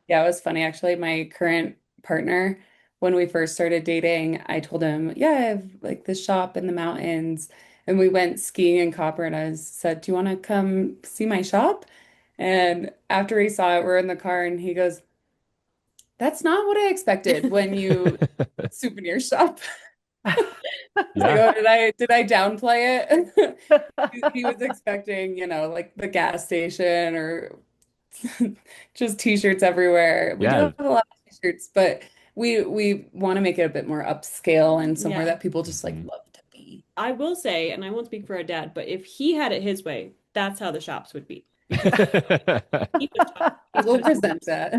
E: Yeah, it was funny actually. My current partner, when we first started dating, I told him, "Yeah, I have like this shop in the mountains." And we went skiing in Copper, and I said, "Do you want to come see my shop?" And after he saw it, we're in the car, and he goes, "That's not what I expected when you souvenir shop." It's like,
C: Yeah.
E: oh, did I downplay it? He was expecting, like the gas station or just t-shirts everywhere. We do
C: Yeah.
E: have a lot of t-shirts, but we want to make it a bit more upscale and somewhere
D: Yeah.
E: that people just like
C: Mhm.
E: love to be.
D: I will say, and I won't speak for our dad, but if he had it his way, that's how the shops would be. Because he was he's
E: We'll
D: just
E: present that.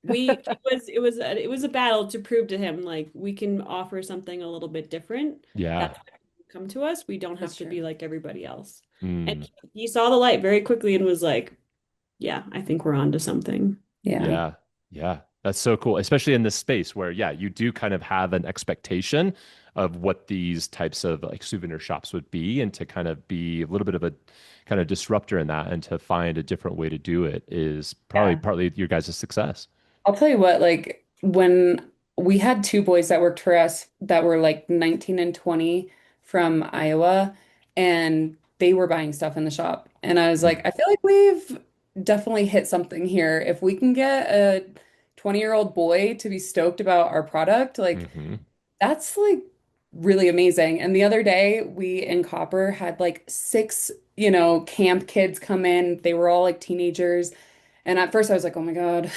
D: we it was a battle to prove to him like we can offer something a little bit different.
C: Yeah.
D: That's why people come to us. We don't have
E: That's
D: to
E: true.
D: be like everybody else. And
C: Mm.
D: he saw the light very quickly and was like, yeah, I think we're on to something.
E: Yeah.
C: Yeah. Yeah. That's so cool, especially in this space where, yeah, you do kind of have an expectation of what these types of like souvenir shops would be, and to kind of be a little bit of a kind of disruptor in that and to find a different way to do it is probably
E: Yeah.
C: partly your guys' success.
E: I'll tell you what, like when we had two boys that worked for us that were like 19 and 20 from Iowa, and they were buying stuff in the shop. And I was like, I feel like we've definitely hit something here. If we can get a 20-year-old boy to be stoked about our product, like
C: Mm-hmm.
E: that's like really amazing. And the other day, we in Copper had like six, camp kids come in. They were all like teenagers. And at first I was like, oh my God.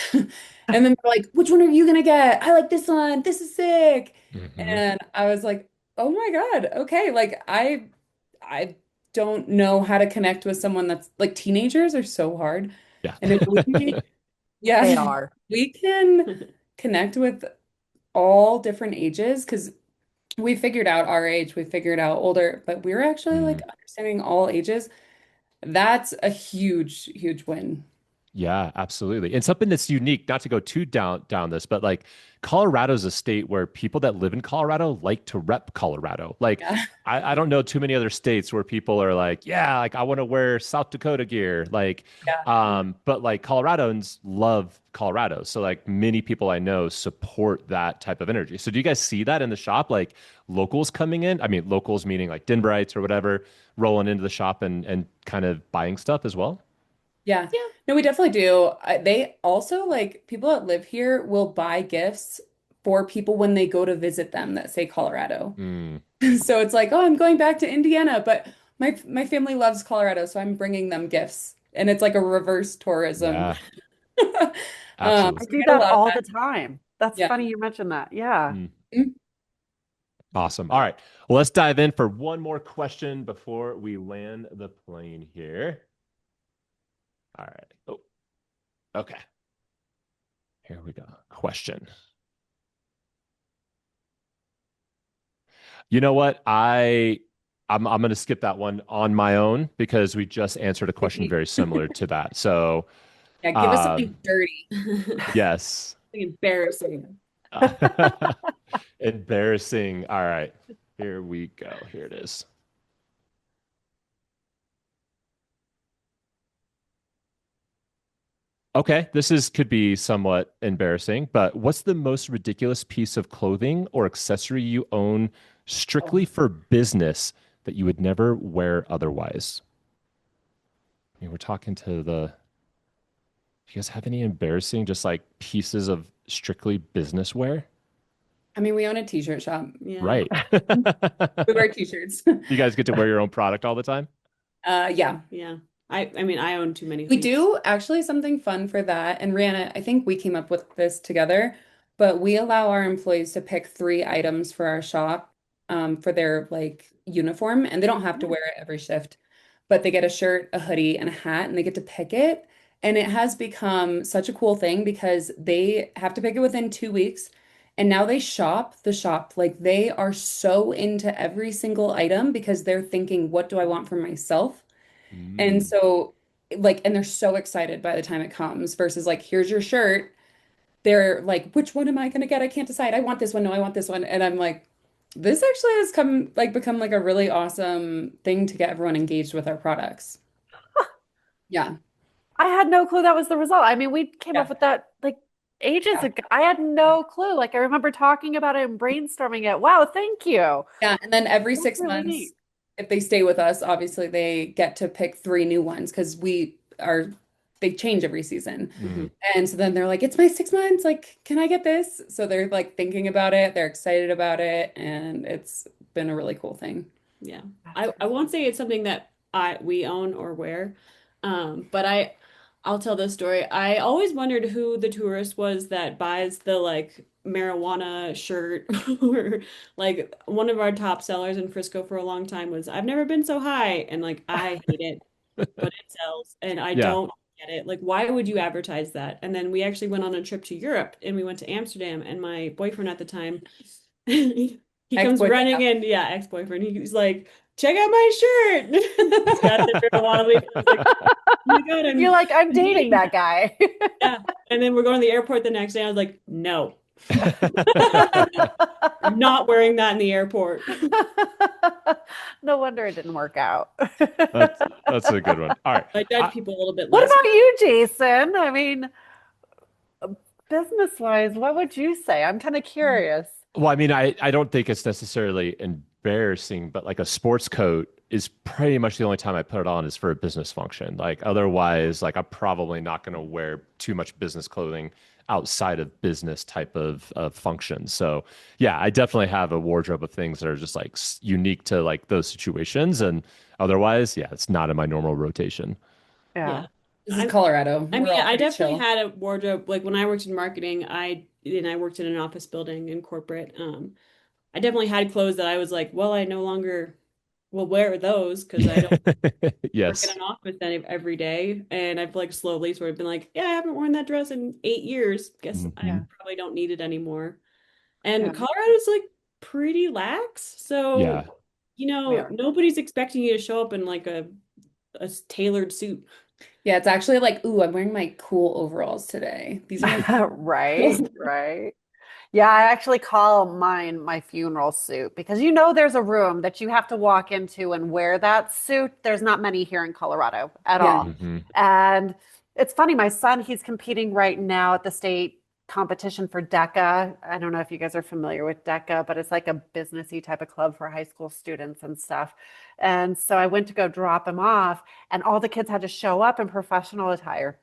E: And then they're like, which one are you gonna get? I like this one. This is sick.
C: Mm-hmm.
E: And I was like, oh my God, okay. Like I don't know how to connect with someone that's like teenagers are so hard.
C: Yeah.
E: And if we,
B: They
E: yeah,
B: are.
E: we can connect with all different ages because we figured out our age, we figured out older, but we were actually like
C: Mm.
E: understanding all ages. That's a huge, huge win.
C: Yeah, absolutely. And something that's unique, not to go too down this, but like Colorado's a state where people that live in Colorado like to rep Colorado. Like
E: Yeah.
C: I don't know too many other states where people are like, yeah, like I want to wear South Dakota gear. Like,
E: Yeah.
C: but like Coloradans love Colorado. So like many people I know support that type of energy. So do you guys see that in the shop? Like locals coming in? I mean, locals meaning like Denverites or whatever, rolling into the shop and kind of buying stuff as well?
E: Yeah.
D: Yeah.
E: No, we definitely do. They also like people that live here will buy gifts for people when they go to visit them that say Colorado.
C: Mm,
E: So it's like, oh, I'm going back to Indiana, but my family loves Colorado, so I'm bringing them gifts. And it's like a reverse tourism.
C: yeah, absolutely.
B: I
E: So we
B: do
E: get a
B: that
E: lot of
B: all
E: that.
B: the time. That's
E: Yeah.
B: funny you mentioned that. Yeah.
C: Mm.
E: Mm.
C: Awesome. All right. Well, let's dive in for one more question before we land the plane here. All right. Oh, okay. Here we go. Question. You know what? I'm going to skip that one on my own because we just answered a question very similar to that. So,
E: Yeah, give us something
C: um,
E: dirty.
C: yes.
D: Embarrassing.
C: Embarrassing. All right. Here we go. Here it is. Okay, this is could be somewhat embarrassing, but what's the most ridiculous piece of clothing or accessory you own strictly
E: Oh.
C: for business that you would never wear otherwise? I mean, we're talking to the, do you guys have any embarrassing just like pieces of strictly business wear?
E: I mean, we own a t-shirt shop.
D: Yeah.
C: Right.
E: We wear t-shirts.
C: You guys get to wear your own product all the time?
E: Yeah.
D: Yeah. I mean, I own too many
E: We
D: things.
E: do actually something fun for that. And Rihanna, I think we came up with this together, but we allow our employees to pick 3 items for our shop for their like uniform, and they don't have to
D: Yeah.
E: wear it every shift, but they get a shirt, a hoodie, and a hat, and they get to pick it. And it has become such a cool thing because they have to pick it within 2 weeks. And now they shop the shop. Like they are so into every single item because they're thinking, what do I want for myself? And
C: Mm.
E: so, like, and they're so excited by the time it comes versus like, here's your shirt. They're like, which one am I gonna get? I can't decide. I want this one. No, I want this one. And I'm like, this actually has become like a really awesome thing to get everyone engaged with our products. Yeah.
B: I had no clue that was the result. I mean, we came up
E: Yeah.
B: with that like ages
E: Yeah.
B: ago. I had no clue. Like I remember talking about it and brainstorming it. Wow, thank you.
E: Yeah. And then every
B: That's
E: six
B: really
E: months,
B: neat.
E: if they stay with us, obviously they get to pick three new ones because they change every season.
C: Mm.
E: And so then they're like, it's my 6 months. Like, can I get this? So they're like thinking about it. They're excited about it. And it's been a really cool thing.
D: Yeah.
B: That's
D: I
B: really
D: won't say it's something that we own or wear. But I'll tell this story. I always wondered who the tourist was that buys the like marijuana shirt or like one of our top sellers in Frisco for a long time was I've never been so high and like I hate it, but it sells and I
C: Yeah.
D: don't get it. Like why would you advertise that? And then we actually went on a trip to Europe and we went to Amsterdam and my boyfriend at the time he comes
E: Ex-boyfriend.
D: running in, yeah, ex-boyfriend. He's like, check out my shirt. He's got the marijuana leaf. I was like, oh my God,
B: You're like, I'm dating
D: dating
B: that guy.
D: yeah. And then we're going to the airport the next day. I was like, no, I'm not wearing that in the airport.
B: No wonder it didn't work out.
C: That's a good one. All right.
D: I judge people a little bit
B: What
D: less.
B: about you, Jason? I mean, business-wise, what would you say? I'm kind of curious.
C: Well, I mean, I don't think it's necessarily embarrassing, but like a sports coat is pretty much the only time I put it on is for a business function. Like otherwise, like I'm probably not going to wear too much business clothing outside of business type of functions. So yeah, I definitely have a wardrobe of things that are just like unique to like those situations. And otherwise, yeah, it's not in my normal rotation.
B: Yeah.
D: Yeah.
E: This is
D: I,
E: Colorado.
D: I
E: We're
D: mean,
E: all
D: I
E: pretty
D: definitely
E: chill.
D: had a wardrobe. Like when I worked in marketing, I worked in an office building in corporate. I definitely had clothes that I was like, well, I no longer will wear those because I don't work in
C: Yes.
D: an office every day. And I've like slowly sort of been like, yeah, I haven't worn that dress in 8 years. Guess I
B: Yeah.
C: Hmm.
D: probably don't need it anymore. And
B: Yeah.
D: Colorado's like pretty lax.
C: Yeah.
D: So,
B: We are.
D: nobody's expecting you to show up in like a tailored suit.
E: Yeah, it's actually like, ooh, I'm wearing my cool overalls today. These are my
B: Right, right. Yeah, I actually call mine my funeral suit because there's a room that you have to walk into and wear that suit. There's not many here in Colorado at
E: yeah.
B: all.
C: Hmm.
B: And it's funny, my son, he's competing right now at the state competition for DECA. I don't know if you guys are familiar with DECA, but it's like a businessy type of club for high school students and stuff. And so I went to go drop him off, and all the kids had to show up in professional attire.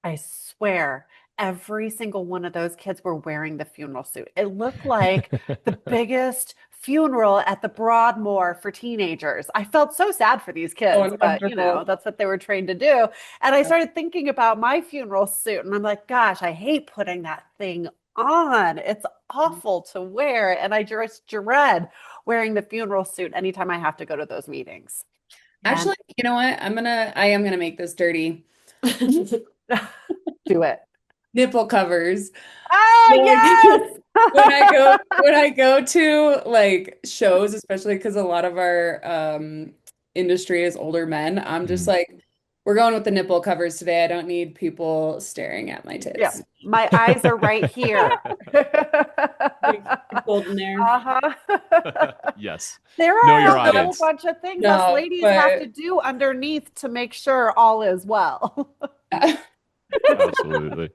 B: I swear, every single one of those kids were wearing the funeral suit. It looked like the biggest funeral at the Broadmoor for teenagers. I felt so sad for these
E: So
B: kids, but
E: uncomfortable.
B: that's what they were trained to do. And I started thinking about my funeral suit, and I'm like, gosh, I hate putting that thing on. It's awful to wear. And I just dread wearing the funeral suit anytime I have to go to those meetings. And
E: Actually, you know what? I am gonna make this dirty.
B: do it.
E: Nipple covers.
B: Oh,
E: Like
B: yes.
E: when I go to like shows, especially because a lot of our industry is older men, I'm just
C: Hmm.
E: like, we're going with the nipple covers today. I don't need people staring at my
B: Yeah,
E: tits.
B: my eyes are right here.
D: Big golden there.
B: Uh-huh.
C: Yes.
B: There
C: Know
B: are
C: your
B: a whole
C: audience.
B: bunch of things us
E: No,
B: ladies have to
E: but
B: do underneath to make sure all is well.
C: Absolutely.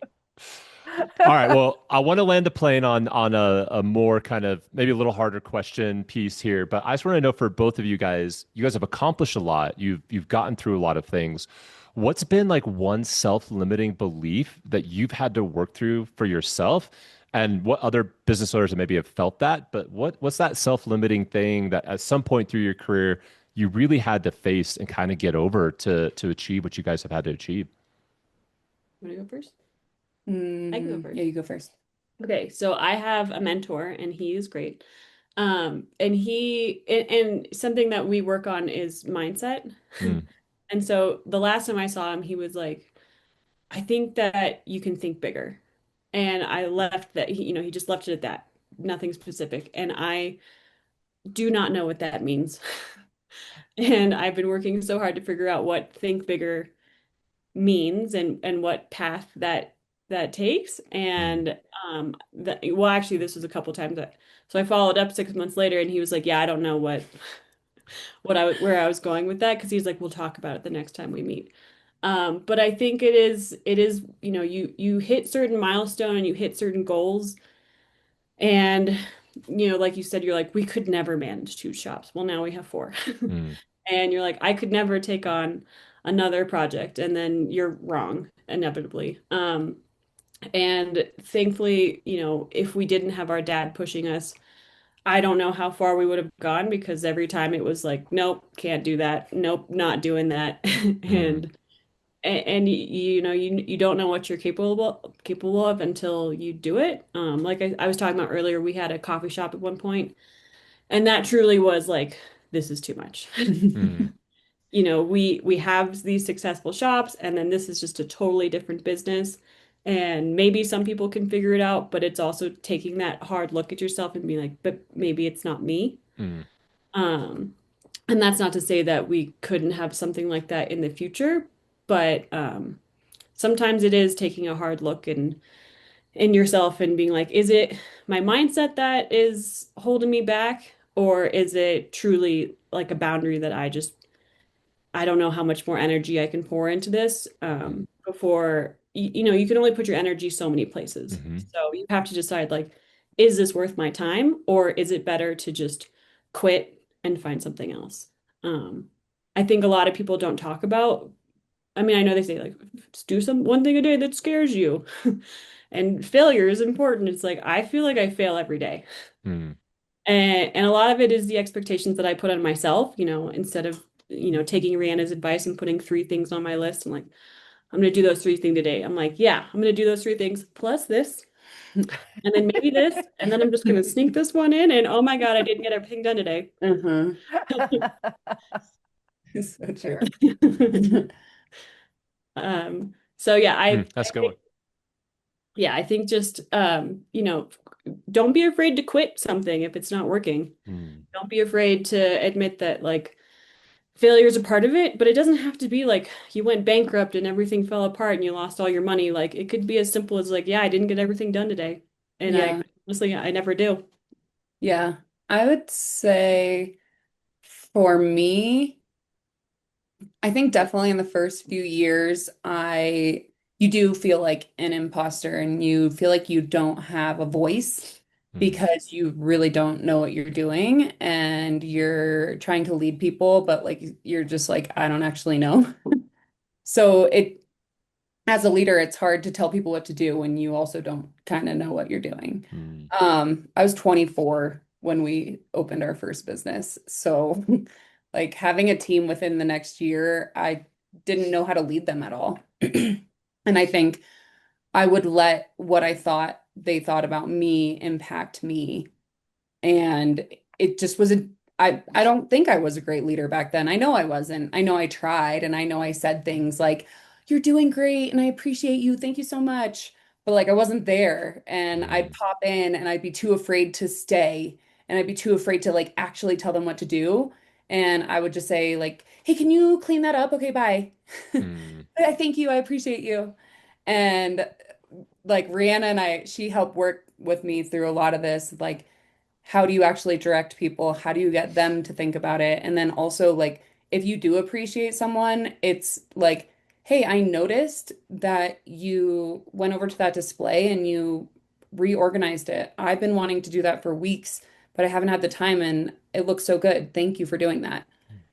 C: All right. Well, I want to land the plane on a more kind of maybe a little harder question piece here, but I just want to know for both of you guys have accomplished a lot. You've gotten through a lot of things. What's been like one self-limiting belief that you've had to work through for yourself? And what other business owners that maybe have felt that, but what's that self-limiting thing that at some point through your career you really had to face and kind of get over to achieve what you guys have had to achieve?
D: Want to go first? I can go first.
E: Yeah, you go first.
D: Okay, so I have a mentor and he is great. And something that we work on is mindset.
C: Mm.
D: And so the last time I saw him, he was like, I think that you can think bigger. And I left that, he just left it at that, nothing specific. And I do not know what that means. And I've been working so hard to figure out what think bigger means and what path that takes.
C: Mm.
D: And well, actually, this was a couple times that, so I followed up 6 months later, and he was like, "Yeah, I don't know where I was going with that," because he's like, "We'll talk about it the next time we meet." But I think it is, you hit certain milestone and you hit certain goals, and like you said, you're like, we could never manage two shops. Well, now we have four.
C: Mm.
D: And you're like, I could never take on another project, and then you're wrong inevitably. And thankfully, if we didn't have our dad pushing us, I don't know how far we would have gone, because every time it was like, nope, can't do that. Nope, not doing that.
C: Mm.
D: And you don't know what you're capable of until you do it. Like I was talking about earlier, we had a coffee shop at one point, and that truly was like, this is too much.
C: Mm.
D: We have these successful shops, and then this is just a totally different business. And maybe some people can figure it out, but it's also taking that hard look at yourself and being like, but maybe it's not me.
C: Mm.
D: Um, and that's not to say that we couldn't have something like that in the future, but sometimes it is taking a hard look in yourself and being like, is it my mindset that is holding me back, or is it truly like a boundary that I don't know how much more energy I can pour into this, before you can only put your energy so many places.
C: Mm-hmm.
D: So you have to decide, like, is this worth my time, or is it better to just quit and find something else? Um, I think a lot of people don't talk about, I mean, I know they say, like, just do one thing a day that scares you. And failure is important. It's like, I feel like I fail every day.
C: Mm.
D: And a lot of it is the expectations that I put on myself, instead of, taking Rihanna's advice and putting three things on my list. I'm like, I'm going to do those three things today. I'm like, yeah, I'm going to do those three things plus this, and then maybe this, and then I'm just going to sneak this one in. And oh my God, I didn't get everything done today.
E: Uh-huh. It's so true.
D: So yeah,
C: That's a good one.
D: yeah, I think just, don't be afraid to quit something if it's not working.
C: Mm.
D: Don't be afraid to admit that, like, failure is a part of it, but it doesn't have to be like you went bankrupt and everything fell apart and you lost all your money. Like, it could be as simple as, like, yeah, I didn't get everything done today. And
E: Yeah.
D: honestly, I never do.
E: Yeah. I would say for me, I think definitely in the first few years, you do feel like an imposter and you feel like you don't have a voice
C: Mm.
E: because you really don't know what you're doing and you're trying to lead people, but like you're just like, I don't actually know. So as a leader, it's hard to tell people what to do when you also don't kind of know what you're doing.
C: Mm.
E: I was 24 when we opened our first business. So like having a team within the next year, I didn't know how to lead them at all. And I think I would let what I thought they thought about me impact me. And it just wasn't, I don't think I was a great leader back then. I know I wasn't. I know I tried and I know I said things like, you're doing great and I appreciate you. Thank you so much. But like I wasn't there and I'd
C: Mm.
E: pop in and I'd be too afraid to stay and I'd be too afraid to like actually tell them what to do. And I would just say like, hey, can you clean that up? Okay, bye.
C: Mm.
E: I thank you. I appreciate you. And like Reanna and she helped work with me through a lot of this. Like, how do you actually direct people? How do you get them to think about it? And then also, like, if you do appreciate someone, it's like, hey, I noticed that you went over to that display and you reorganized it. I've been wanting to do that for weeks, but I haven't had the time and it looks so good. Thank you for doing that.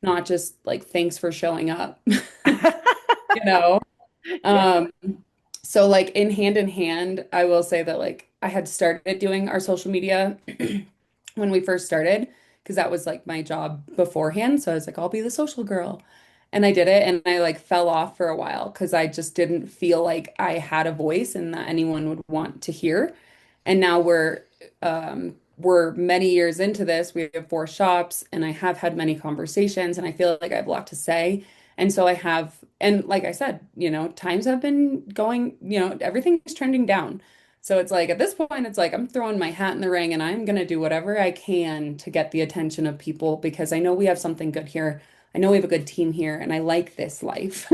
E: Not just like, thanks for showing up, you know?
B: Yeah.
E: Um, so like in hand, I will say that like I had started doing our social media when we first started because that was like my job beforehand. So I was like, I'll be the social girl. And I did it and I like fell off for a while because I just didn't feel like I had a voice and that anyone would want to hear. And now we're many years into this. We have four shops and I have had many conversations and I feel like I have a lot to say. And so I have and like I said, times have been going, everything's trending down. So it's like at this point, it's like I'm throwing my hat in the ring and I'm gonna do whatever I can to get the attention of people because I know we have something good here. I know we have a good team here and I like this life.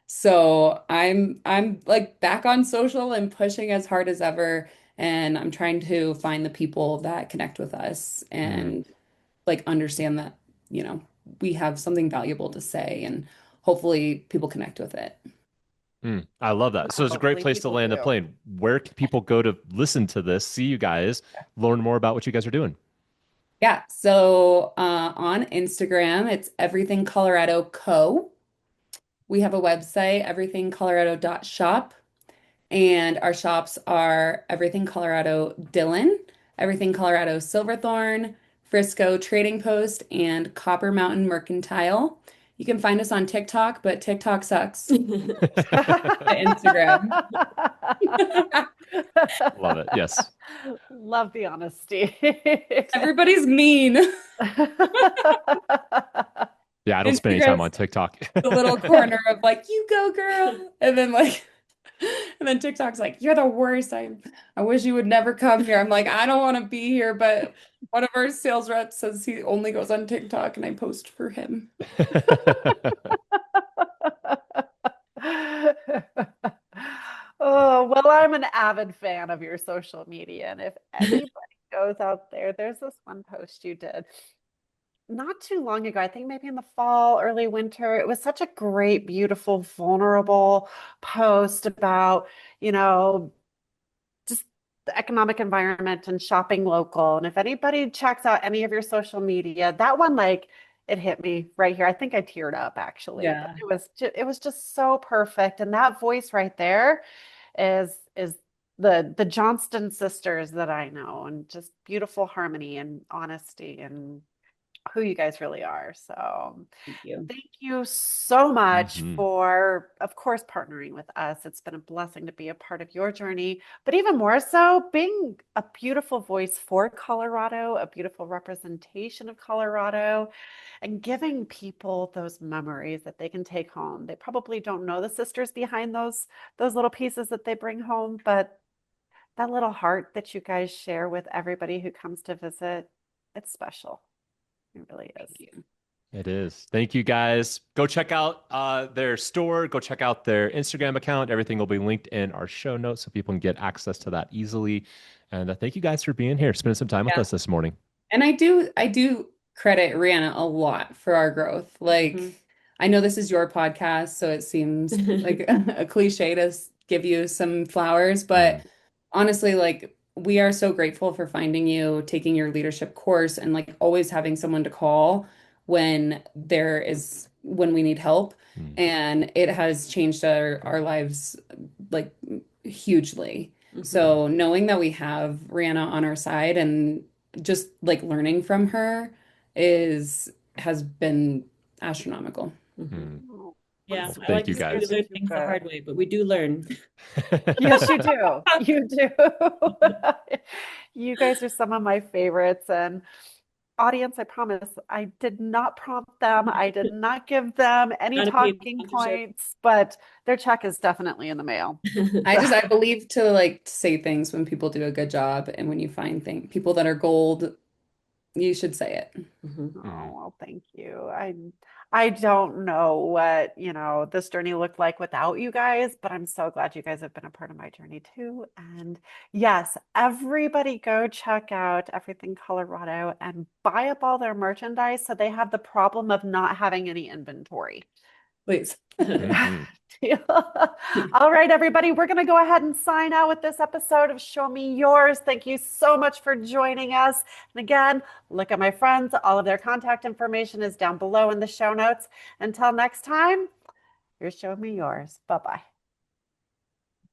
E: So I'm like back on social and pushing as hard as ever. And I'm trying to find the people that connect with us
C: Mm.
E: and like understand that, you know, we have something valuable to say and hopefully people connect with it.
C: I love that. So it's a great
B: Hopefully
C: place to
B: people
C: land the
B: do.
C: plane. Where can people go to listen to this, see you guys, learn more about what you guys are doing?
E: Yeah. So on Instagram, it's Everything Colorado Co. We have a website, everythingcolorado.shop. And our shops are Everything Colorado Dillon, Everything Colorado Silverthorne, Frisco Trading Post, and Copper Mountain Mercantile. You can find us on TikTok, but TikTok sucks. Instagram.
C: Love it. Yes.
B: Love the honesty.
E: Everybody's mean.
C: Yeah, I don't spend any time
E: Instagram's
C: on TikTok.
E: the little corner of like, you go, girl. And then like, and then TikTok's like, you're the worst. I wish you would never come here. I'm like, I don't want to be here, but one of our sales reps says he only goes on TikTok and I post for him.
B: Oh, well, I'm an avid fan of your social media. And if anybody goes out there, there's this one post you did not too long ago, I think maybe in the fall, early winter. It was such a great, beautiful, vulnerable post about, you know, just the economic environment and shopping local. And if anybody checks out any of your social media, that one, like, it hit me right here. I think I teared up actually, but
E: Yeah.
B: it was just so perfect. And that voice right there is the Johnston sisters that I know, and just beautiful harmony and honesty and who you guys really are. So
E: Thank you.
B: thank you so much
C: Mhm.
B: for, of course, partnering with us. It's been a blessing to be a part of your journey, but even more so, being a beautiful voice for Colorado, a beautiful representation of Colorado, and giving people those memories that they can take home. They probably don't know the sisters behind those little pieces that they bring home, but that little heart that you guys share with everybody who comes to visit, it's special. It really is.
E: Thank you.
C: It is. Thank you guys. Go check out their store. Go check out their Instagram account. Everything will be linked in our show notes so people can get access to that easily. And thank you guys for being here, spending some time with
E: Yeah.
C: us this morning.
E: And I do credit Reanna a lot for our growth. Like, I know this is your podcast, so it seems like a cliche to give you some flowers, but honestly, like we are so grateful for finding you, taking your leadership course, and like always having someone to call when we need help. And it has changed our lives like hugely. So knowing that we have Rihanna on our side and just like learning from her has been astronomical.
B: Oh,
D: Yeah,
B: what a
D: I
C: Thank
D: like
C: you
D: to say we
C: guys.
D: learn things the hard way, but we do learn.
B: Yes, you do. You do. You guys are some of my favorites. And audience, I promise, I did not prompt them. I did not give them any
D: Not a paid
B: talking
D: sponsorship.
B: points, but their check is definitely in the mail.
E: I believe to like say things when people do a good job, and when you find people that are gold, you should say it.
B: Oh, well, thank you. I don't know what, this journey looked like without you guys, but I'm so glad you guys have been a part of my journey too. And yes, everybody go check out Everything Colorado and buy up all their merchandise so they have the problem of not having any inventory.
E: Please.
B: All right, everybody, we're going to go ahead and sign out with this episode of Show Me Yours. Thank you so much for joining us. And again, look at my friends. All of their contact information is down below in the show notes. Until next time, here's Show Me Yours. Bye-bye.